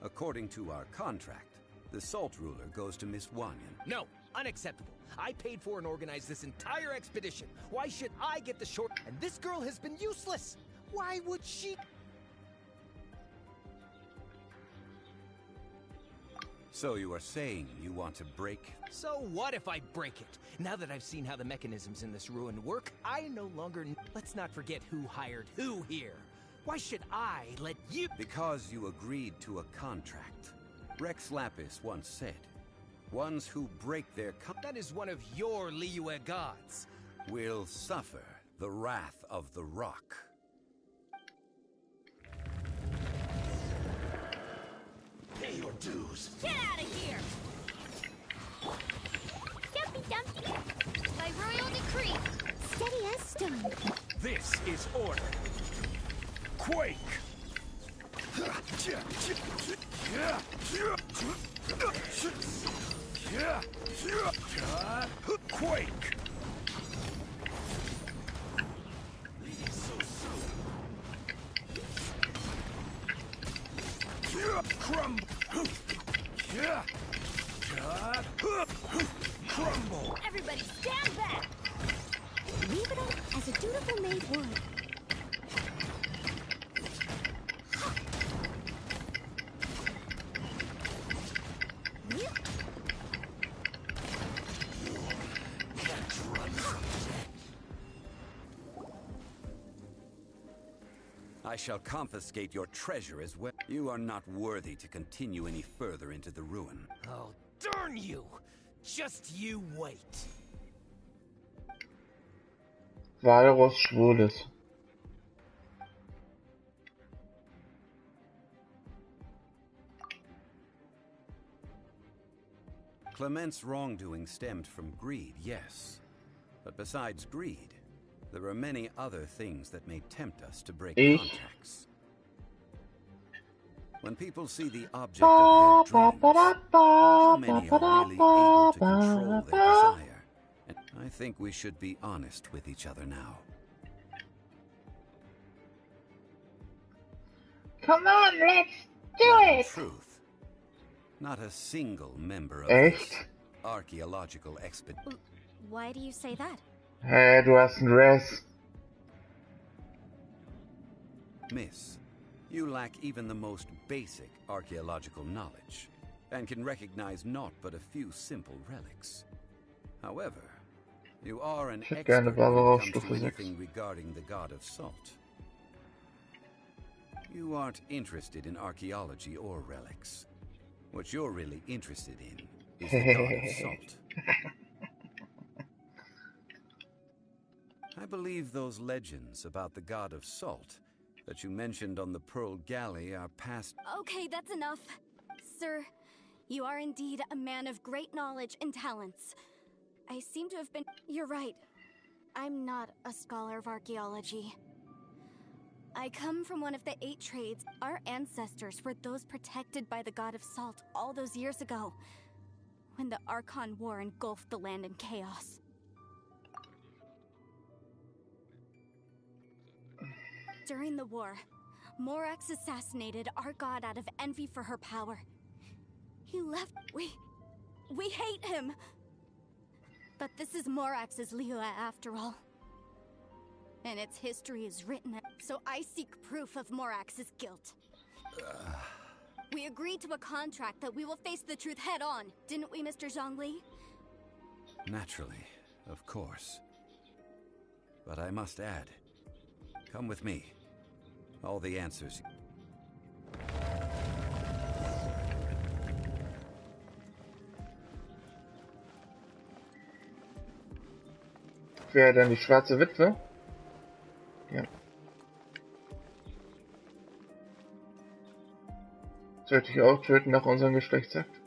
according to our contract, the salt ruler goes to Miss Wanyan. No, unacceptable. I paid for and organized this entire expedition. Why should I get the short? And this girl has been useless. Why would she? So you are saying you want to break? So what if I break it? Now that I've seen how the mechanisms in this ruin work, I no longer... Let's not forget who hired who here. Why should I let you... Because you agreed to a contract. Rex Lapis once said, ones who break their That is one of your Liyue gods. will suffer the wrath of the rock. Pay your dues. Get out of here! Dumpy dumpy. By royal decree. Steady as stone. This is order. Quake! Quake! Crumble! Crumble! Everybody stand back! Leave it up as a dutiful maid would. I shall confiscate your treasure as well. You are not worthy to continue any further into the ruin. Oh, darn you! Just you wait. Walrus Schwules. Clement's wrongdoing stemmed from greed, yes. But besides greed, there are many other things that may tempt us to break contracts. When people see the object of their dreams, how many are really able to control their desire? And I think we should be honest with each other now. Come on, let's do That in it! truth, not a single member of Echt? this archaeological expedition. Why do you say that? Hey, du hast einen Dress. Miss, you lack even the most basic archaeological knowledge, and can recognize naught but a few simple relics. However, you are an Ich hätte expert gerne when Barbara it auf comes to Stufe 6. anything regarding the god of salt. You aren't interested in archaeology or relics. What you're really interested in is the god of salt. I believe those legends about the god of salt that you mentioned on the Pearl Galley are past. Okay, that's enough. Sir, you are indeed a man of great knowledge and talents. I seem to have been... You're right. I'm not a scholar of archaeology. I come from one of the 8 trades. Our ancestors were those protected by the god of salt all those years ago, when the Archon War engulfed the land in chaos. During the war, Morax assassinated our god out of envy for her power. He left... We hate him! But this is Morax's Liyue after all. And its history is written, so I seek proof of Morax's guilt. We agreed to a contract that we will face the truth head on, didn't we, Mr. Zhongli? Naturally, of course. But I must add, come with me. All the answers. Wer denn die schwarze Witwe? Ja. Sollte ich auch töten nach unserem Geschlechtsakt?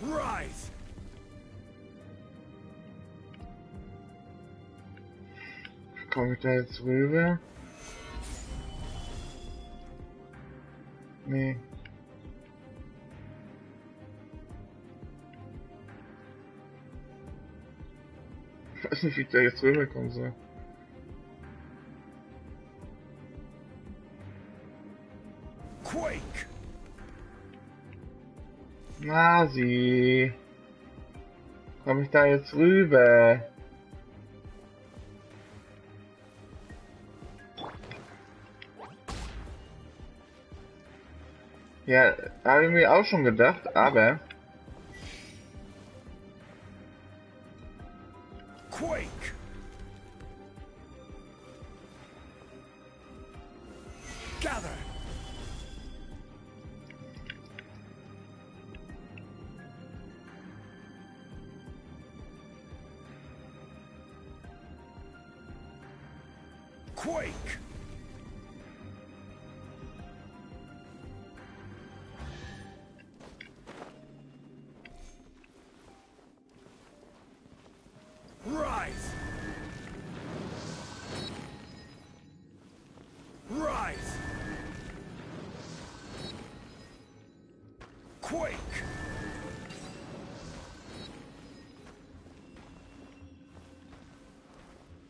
Rise! Komme ich da jetzt rüber? Nee. Ich weiß nicht, wie ich da jetzt rüberkommen soll. Quake! Nasi. Komme ich da jetzt rüber? Ja, habe ich mir auch schon gedacht, aber... Quake! Gather! Quake! Rise! Rise! Quake!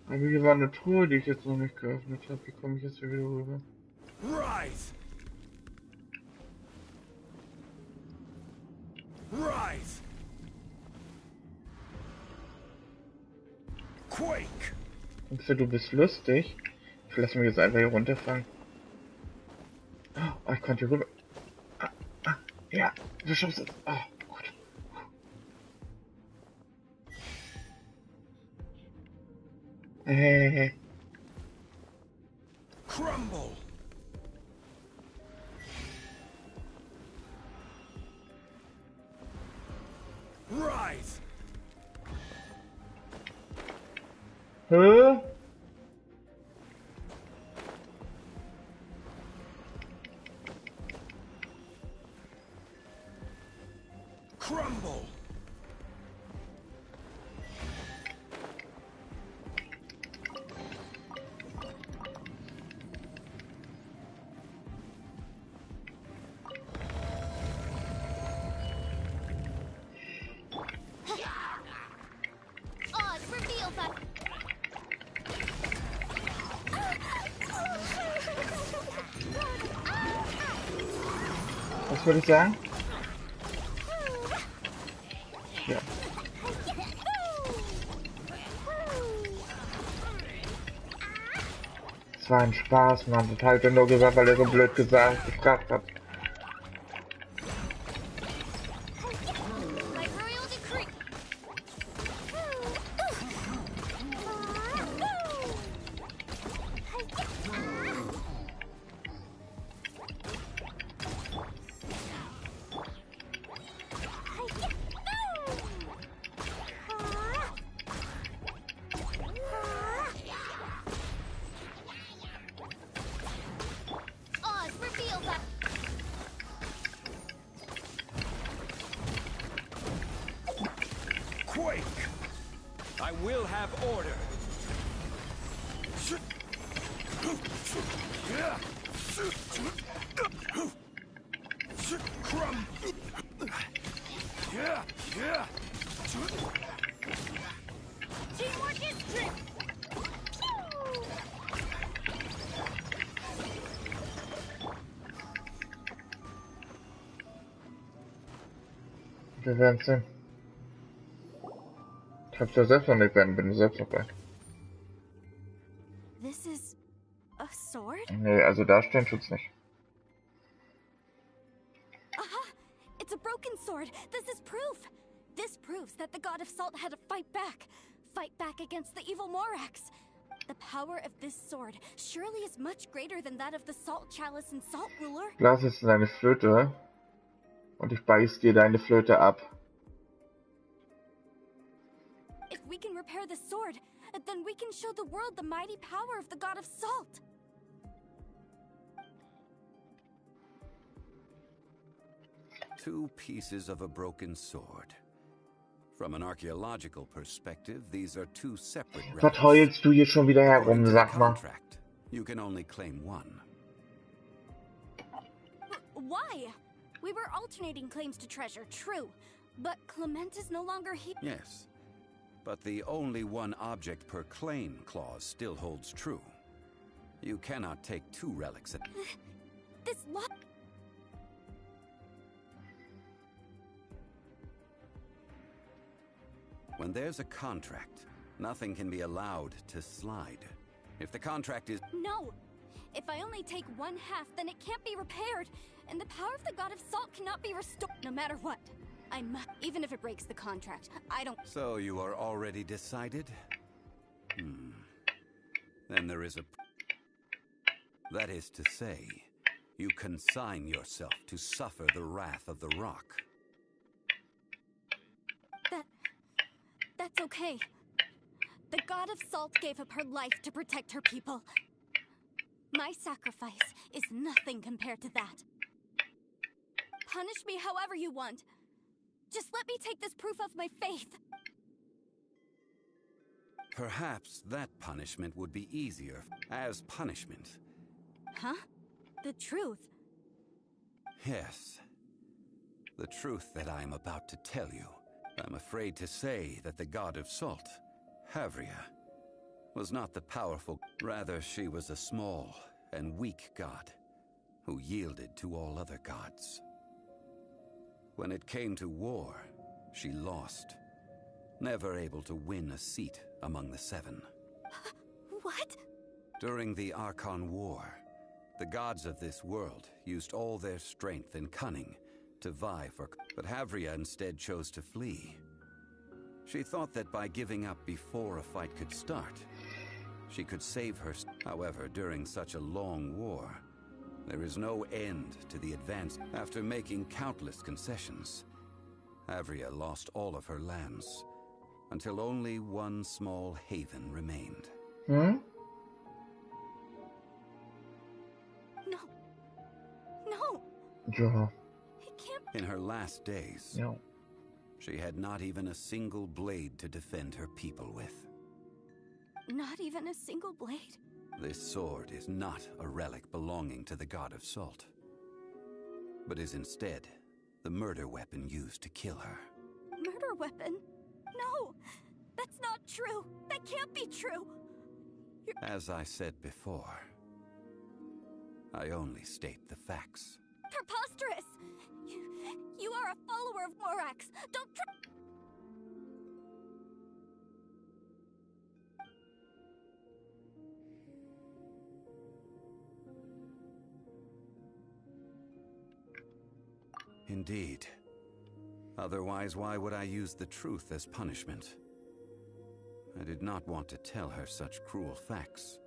Aber hier war eine Truhe, die ich jetzt noch nicht geöffnet habe. Wie komme ich jetzt hier wieder rüber? Rise! Rise! Quake! Denkst du, du bist lustig? Ich lasse mich jetzt einfach hier runterfallen. Oh, ich konnte hier rüber. Ja, du schaffst es. Oh, gut. Hey. Crumble! Rise! Hä? Crumble! was, würde ich sagen. Ja. Es war ein Spaß, Mann. Das hat er nur gesagt, weil er so blöd gefragt hat. I will have order. Teamwork is strength. Wir werden sehen. Ich hab's ja selbst noch nicht werden, bin selbst noch bei. This is a sword? Nee, also da stehen tut's nicht. Aha! It's a broken sword. This is proof. This proves that the god of salt had to fight back. Fight back against the evil Morax. The power of this sword surely is much greater than that of the salt chalice and salt ruler. Glas ist deine Flöte und ich beiß dir deine Flöte ab. If we can repair the sword, then we can show the world the mighty power of the god of salt. Two pieces of a broken sword. From an archaeological perspective, these are two separate Was relics. heulst du hier schon wieder According herum, to the sag mal? contract, you can only claim one. Why? We were alternating claims to treasure, true. But Clement is no longer here. Yes, but the only one object per claim clause still holds true. You cannot take two relics at... This lot. When there's a contract, nothing can be allowed to slide. If the contract is... No! If I only take one half, then it can't be repaired, and the power of the god of salt cannot be restored, no matter what. I must, even if it breaks the contract, I don't... So you are already decided? Then there is a... That is to say, you consign yourself to suffer the wrath of the rock. That's okay. The god of salt gave up her life to protect her people. My sacrifice is nothing compared to that. Punish me however you want. Just let me take this proof of my faith. Perhaps that punishment would be easier as punishment. Huh? The truth? Yes. The truth that I am about to tell you. I'm afraid to say that the god of salt, Havria, was not the powerful. Rather, she was a small and weak god who yielded to all other gods. When it came to war, she lost, never able to win a seat among the seven. What? During the Archon War, the gods of this world used all their strength and cunning to vie for... But Havria instead chose to flee. She thought that by giving up before a fight could start, she could save her... However, during such a long war, there is no end to the advance. After making countless concessions, Havria lost all of her lands, until only one small haven remained. Hmm? No. No. Ja. It can't... In her last days, Ja. she had not even a single blade to defend her people with. Not even a single blade? This sword is not a relic belonging to the god of salt, but is instead the murder weapon used to kill her. Murder weapon? No! That's not true! That can't be true! As I said before, I only state the facts. Preposterous! You are a follower of Morax. Don't try. Indeed. Otherwise, why would I use the truth as punishment? I did not want to tell her such cruel facts.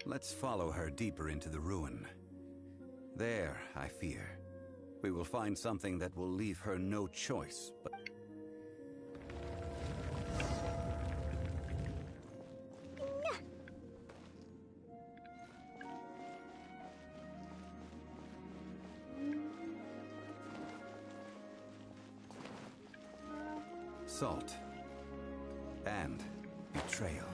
Let's follow her deeper into the ruin. There, I fear, we will find something that will leave her no choice but... Salt and betrayal.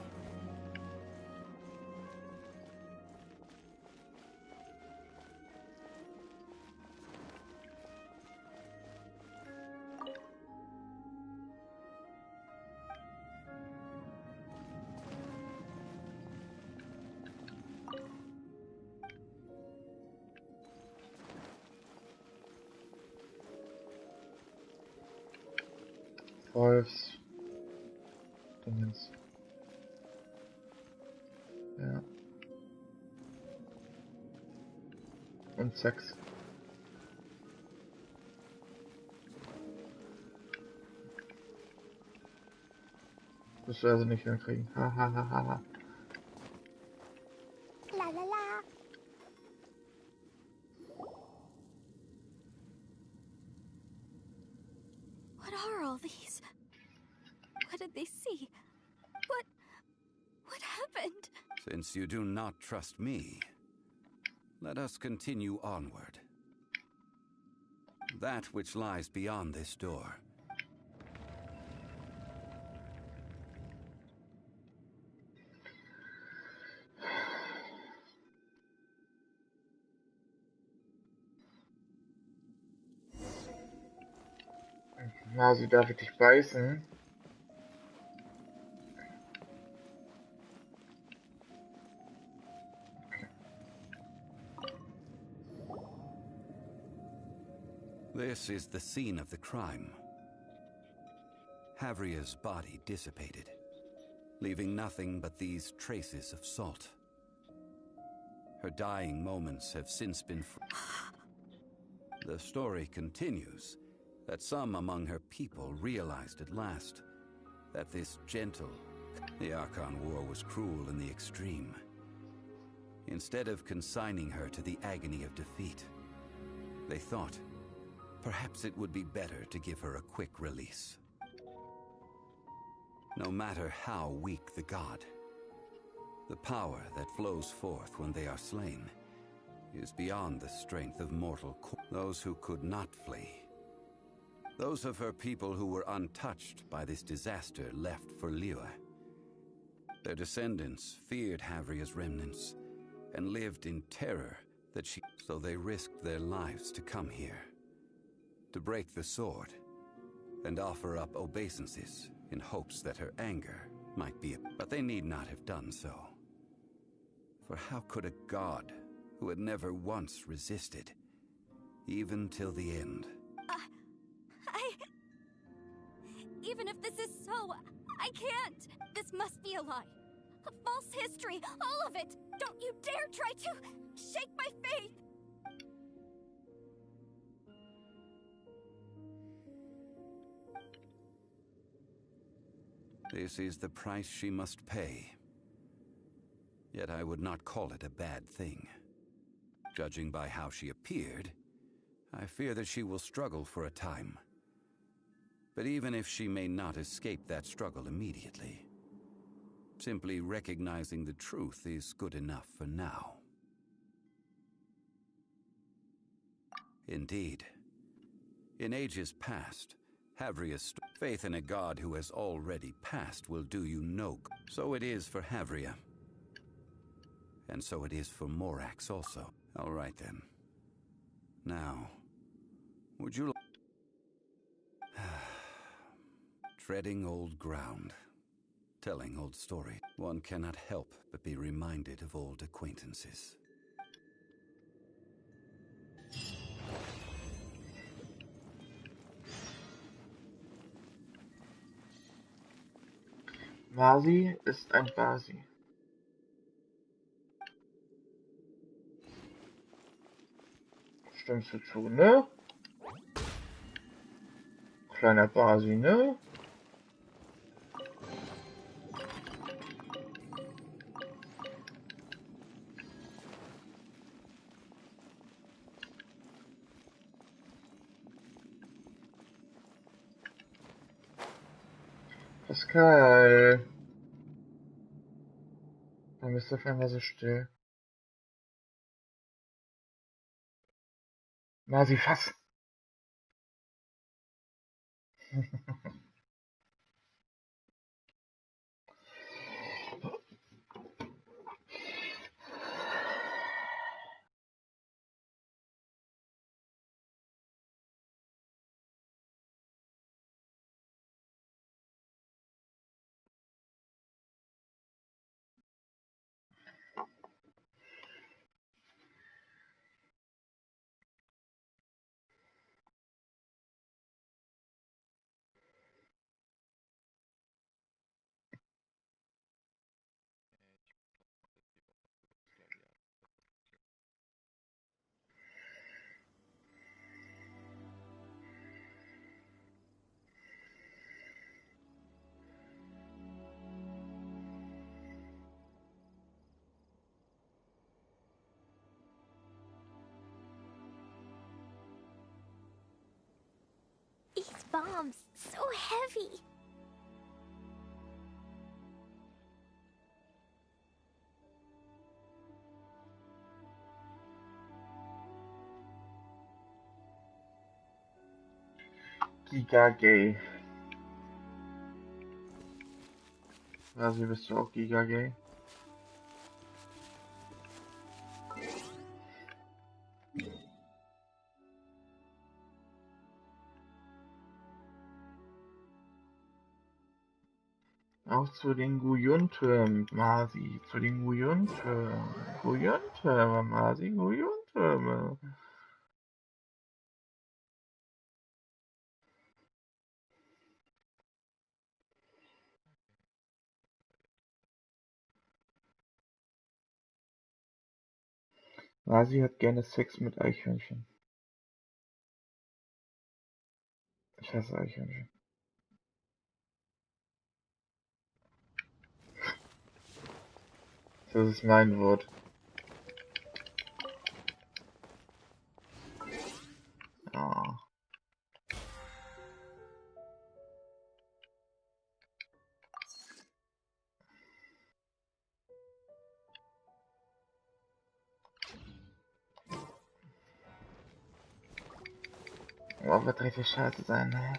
Wolfs. Dingens. Ja. Und 6. Das wir also nicht hinkriegen. Ha ha ha ha ha. La la la. What are all these? What did they see? What happened? Since you do not trust me, let us continue onward. That which lies beyond this door. Na, sie darf dich beißen. This is the scene of the crime. Havria's body dissipated, leaving nothing but these traces of salt. Her dying moments have since been... The story continues that some among her people realized at last that this gentle... The Archon War was cruel in the extreme. Instead of consigning her to the agony of defeat, they thought perhaps it would be better to give her a quick release. No matter how weak the god, the power that flows forth when they are slain is beyond the strength of mortal those who could not flee. Those of her people who were untouched by this disaster left for Liyue. Their descendants feared Havria's remnants and lived in terror that she... So they risked their lives to come here, to break the sword, and offer up obeisances in hopes that her anger might be... But they need not have done so. For how could a god who had never once resisted, even till the end... Even if this is so, I can't. This must be a lie. A false history, all of it. Don't you dare try to shake my faith. This is the price she must pay. Yet I would not call it a bad thing. Judging by how she appeared, I fear that she will struggle for a time. But even if she may not escape that struggle immediately, simply recognizing the truth is good enough for now. Indeed, in ages past, Havria's faith in a god who has already passed will do you no good. So it is for Havria. And so it is for Morax also. All right then. Now, would you... Treading old ground, telling old story. One cannot help but be reminded of old acquaintances. Masi ist ein Basi. Stimmst du zu, ne? Kleiner Basi, ne? Pascal. Warum bist du auf einmal so still? Masi, fass! These bombs, so heavy. Giga gay. Masi, bist du auch Giga gay? Auch zu den Guyun-Türmen, Masi. Zu den Guyun-Türmen. Guyun-Türme, Masi, Guyun-Türme. Masi hat gerne Sex mit Eichhörnchen. Ich hasse Eichhörnchen. Das ist mein Wort. Ah. Oh, wird richtig scheiße sein, ne?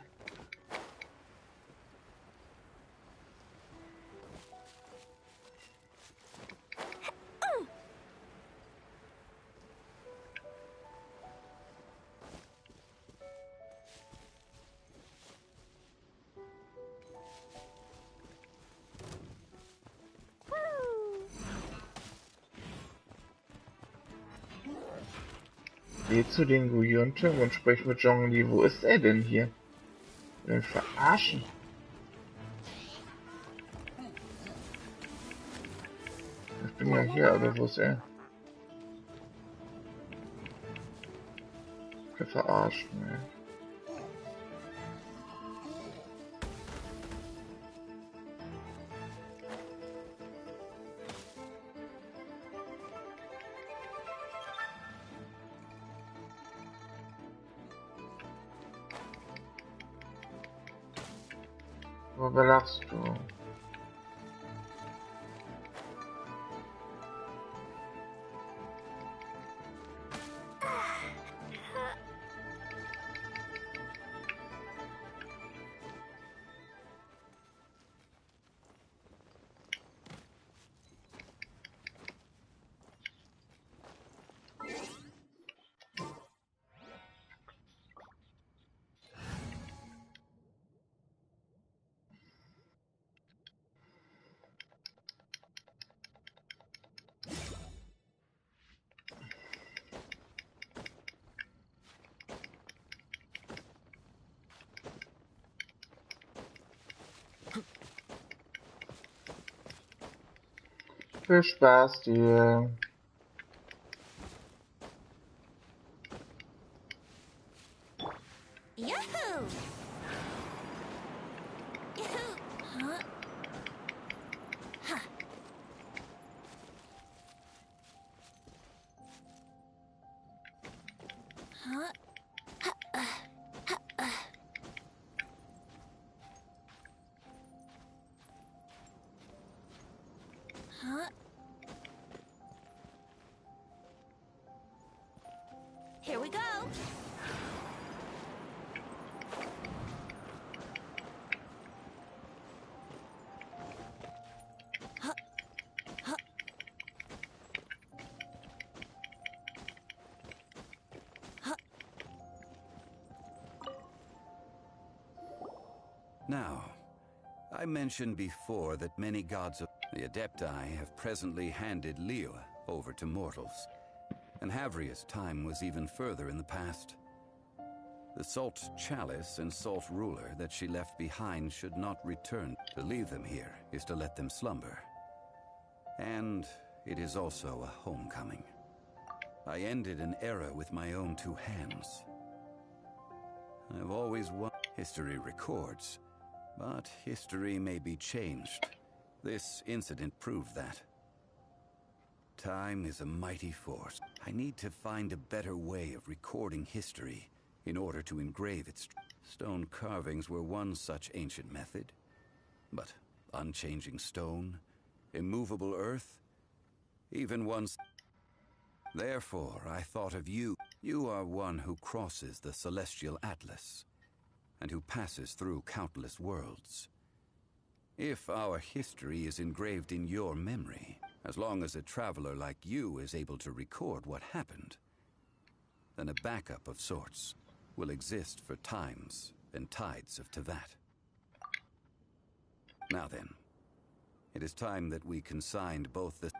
Geh zu den Guyun-Türmen und sprich mit Zhongli. Wo ist er denn hier? Will ihn verarschen? Ich bin ja hier, aber wo ist er? Wir verarschen, ne? Worüber lachst du? Viel Spaß dir. Yahoo! Yahoo! Huh? Huh. Huh? Huh? Here we go. Huh. Huh. Huh. Now, I mentioned before that many gods of the Adepti have presently handed Liyue over to mortals, and Havria's time was even further in the past. The Salt Chalice and Salt Ruler that she left behind should not return. To leave them here is to let them slumber. And it is also a homecoming. I ended an era with my own two hands. I've always wondered. History records, but history may be changed. This incident proved that. Time is a mighty force. I need to find a better way of recording history in order to engrave its... Stone carvings were one such ancient method. But unchanging stone, immovable earth, even once... Therefore, I thought of you. You are one who crosses the celestial atlas, and who passes through countless worlds. If our history is engraved in your memory, as long as a traveler like you is able to record what happened, then a backup of sorts will exist for times and tides of Teyvat. Now then, it is time that we consigned both the...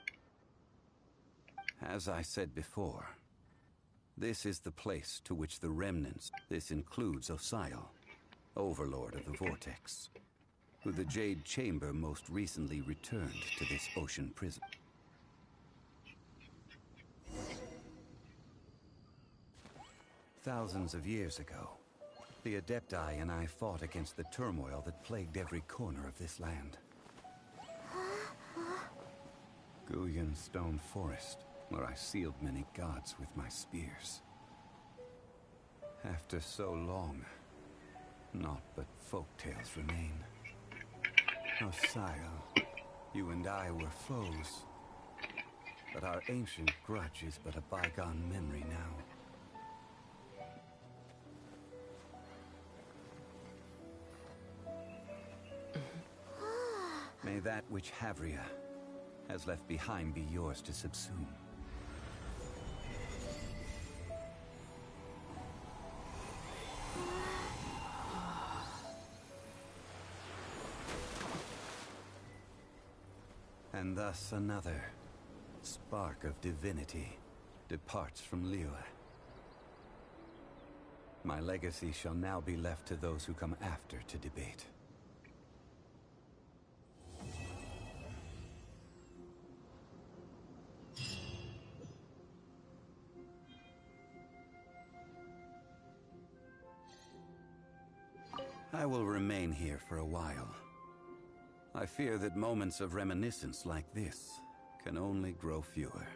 As I said before, this is the place to which the remnants... This includes Osial, Overlord of the Vortex, who the Jade Chamber most recently returned to this ocean prison. Thousands of years ago, the Adepti and I fought against the turmoil that plagued every corner of this land. Guyan Stone Forest, where I sealed many gods with my spears. After so long, naught but folk tales remain. Osial, you and I were foes, but our ancient grudge is but a bygone memory now. May that which Havria has left behind be yours to subsume. And thus another spark of divinity departs from Liyue. My legacy shall now be left to those who come after to debate. I will remain here for a while. I fear that moments of reminiscence like this can only grow fewer.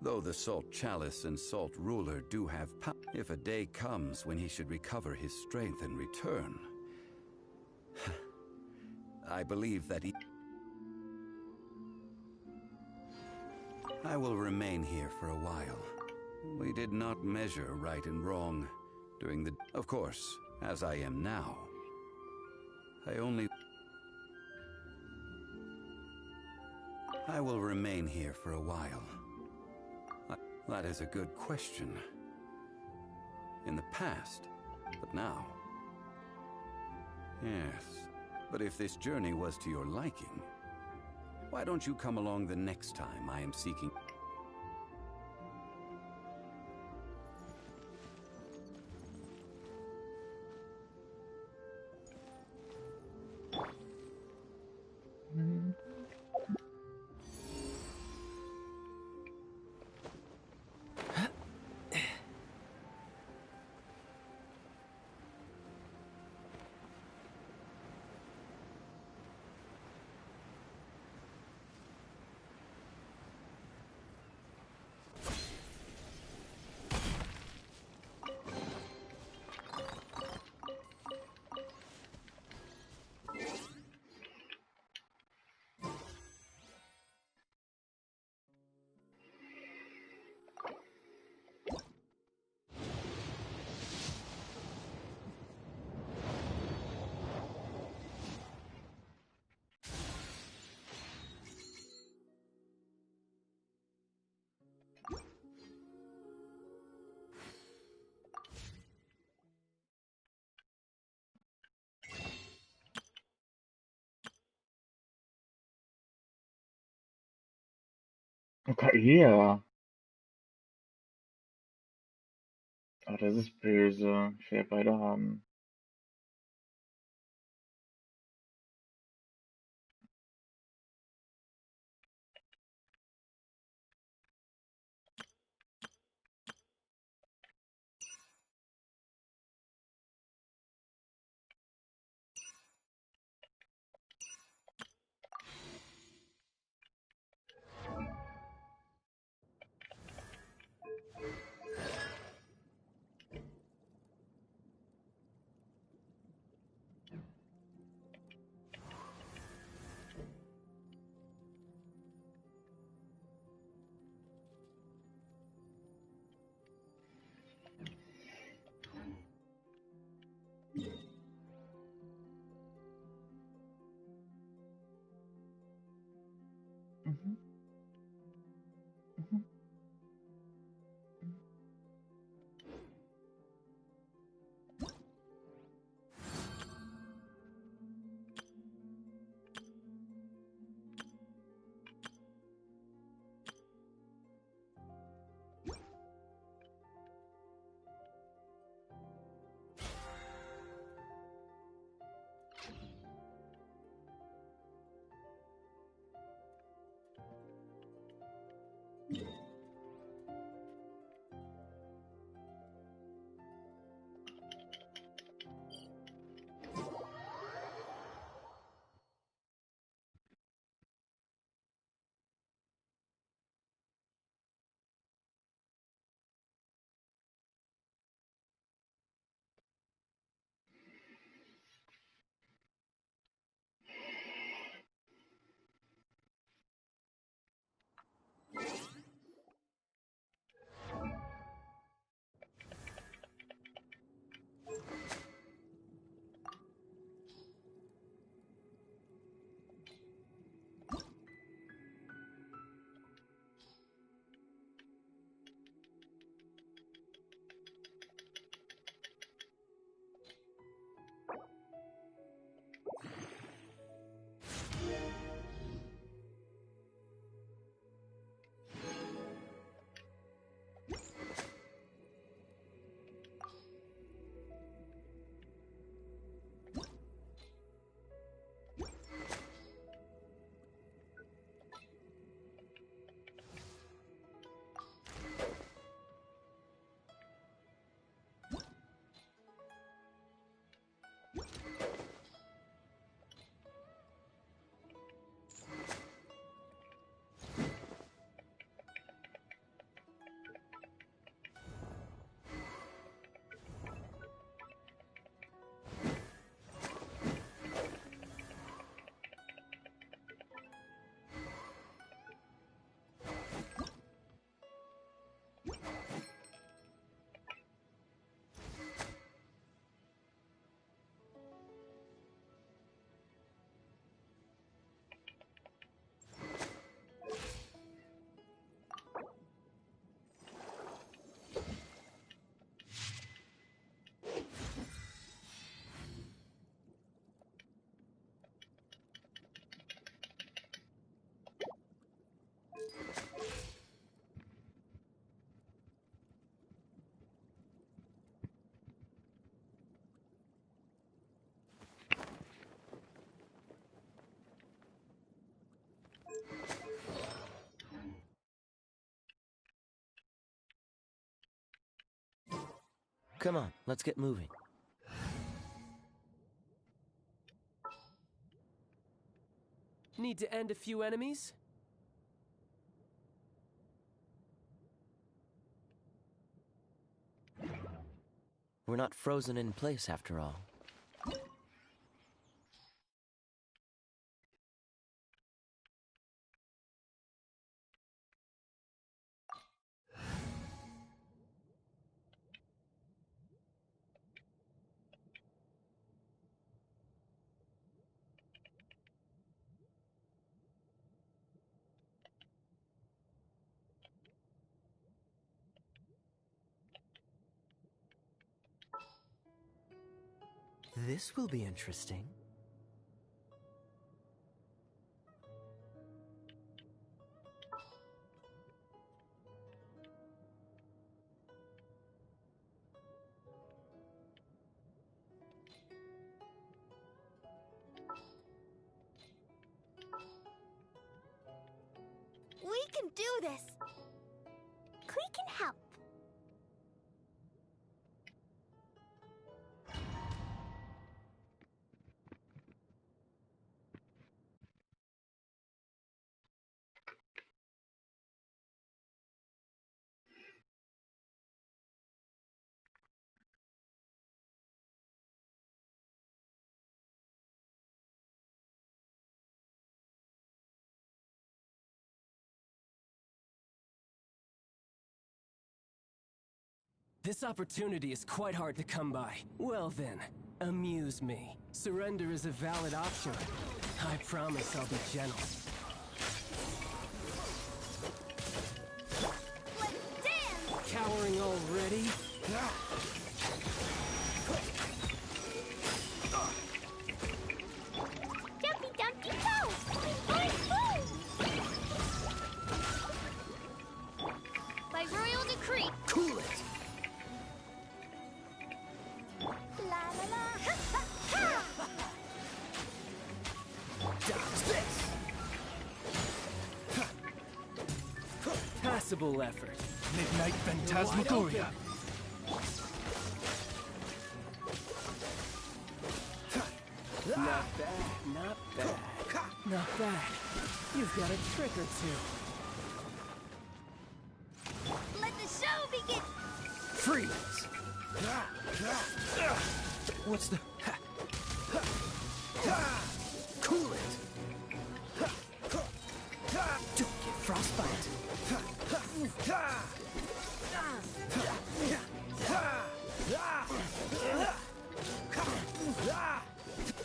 Though the Salt Chalice and Salt Ruler do have power, if a day comes when he should recover his strength and return, I believe that I will remain here for a while. We did not measure right and wrong during the... Of course, as I am now, I will remain here for a while. That is a good question. In the past, but now... Yes, but if this journey was to your liking, why don't you come along the next time I am seeking... Okay, hier. Oh, das ist böse. Ich will ja beide haben. Mhm. Mhm. Come on, let's get moving. Need to end a few enemies? We're not frozen in place after all. This will be interesting. can do this! We can help. This opportunity is quite hard to come by. Well then, amuse me. Surrender is a valid option. I promise I'll be gentle. Let's dance! Cowering already? Jumpy Dumpty Go! Boing, boing! By royal decree. Cool it! La la la! Ha ha ha! Dodge this! Passable effort. Midnight Phantasmagoria. Not bad, not bad. Not bad. You've got a trick or two. Let the show begin! Freeze! What's the... Cool it! Don't get frostbite!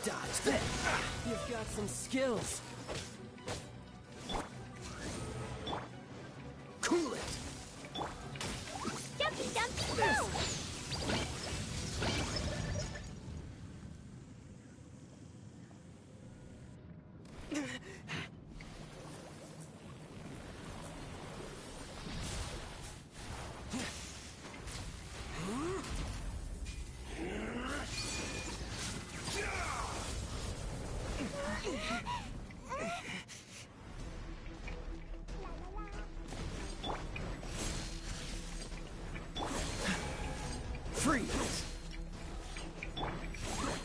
Dodge this! You've got some skills! Cool it! Jumpy Dumpty Go! Freeze!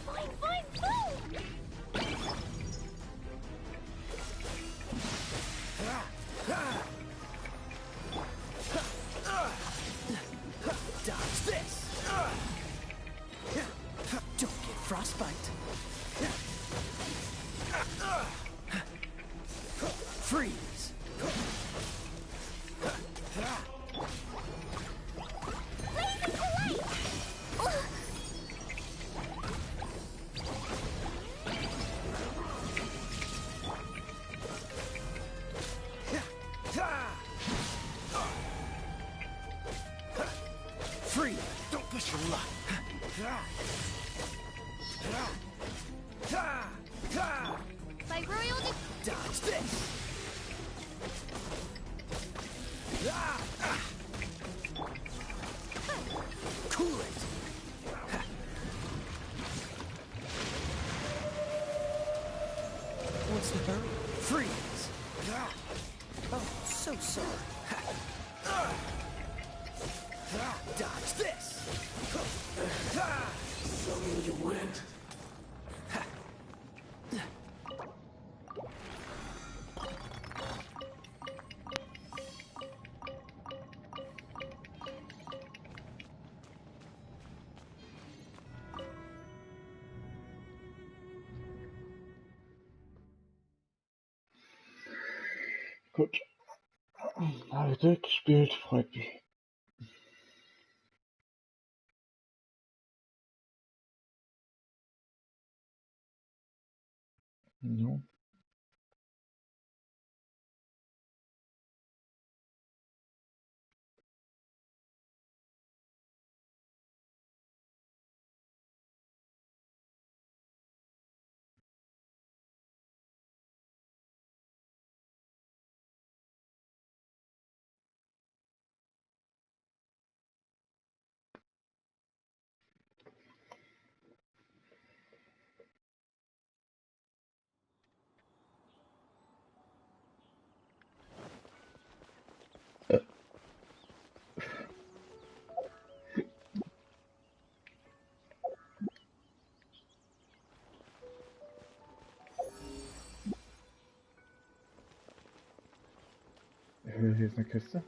Boing, boing, boom! Dodge this! Don't get frostbite! Freeze! Lazy polite! Freeze! Don't push your luck! By royal decree. Dodge this! Cool it! What's the hurry? Freeze! Oh, so sorry. Dodge this! So you went. Gut. Habe durchgespielt, freut mich. No. hier ist eine Kiste.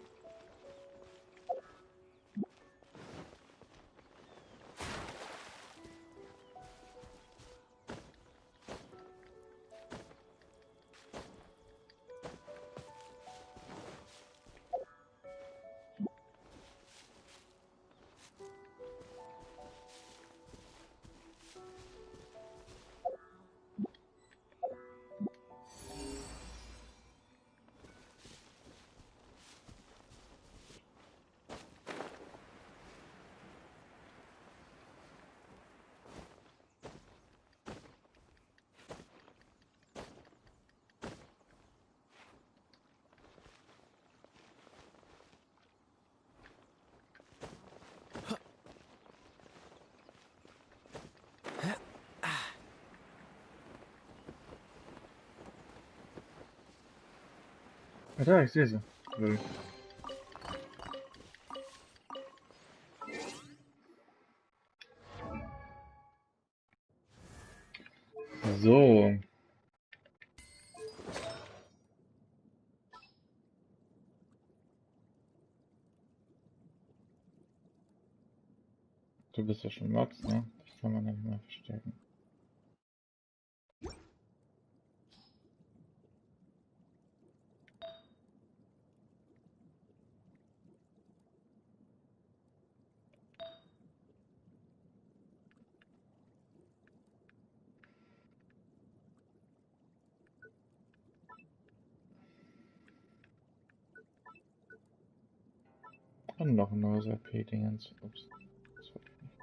Ah, da, ich sehe sie. So. Du bist ja schon Mods, ne? Das kann man nicht mehr verstärken. Und noch ein neues RP-Dingens. Ups. Das wollte ich nicht.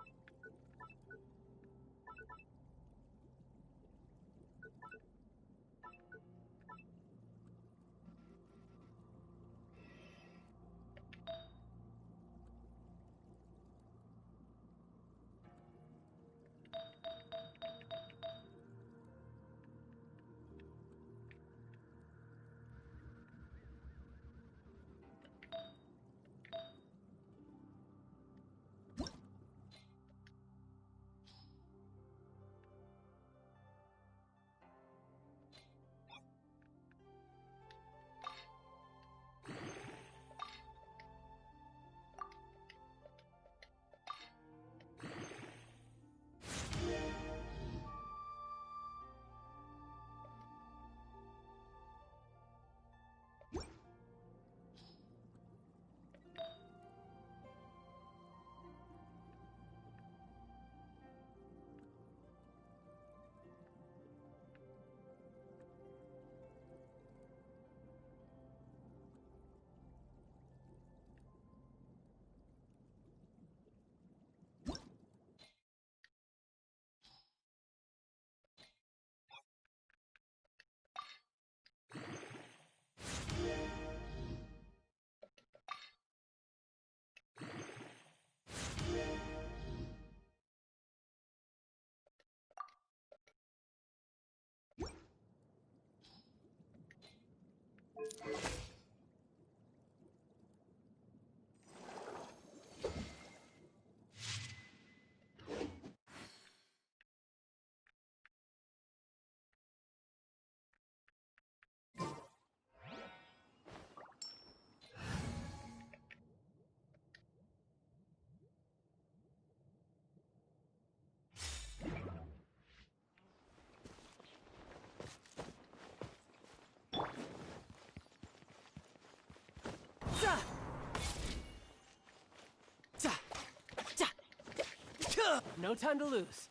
No time to lose.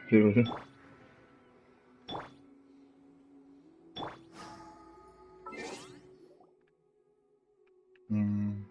Blöde. Hm.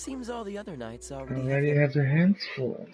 Seems all the other knights already Already have their hands full.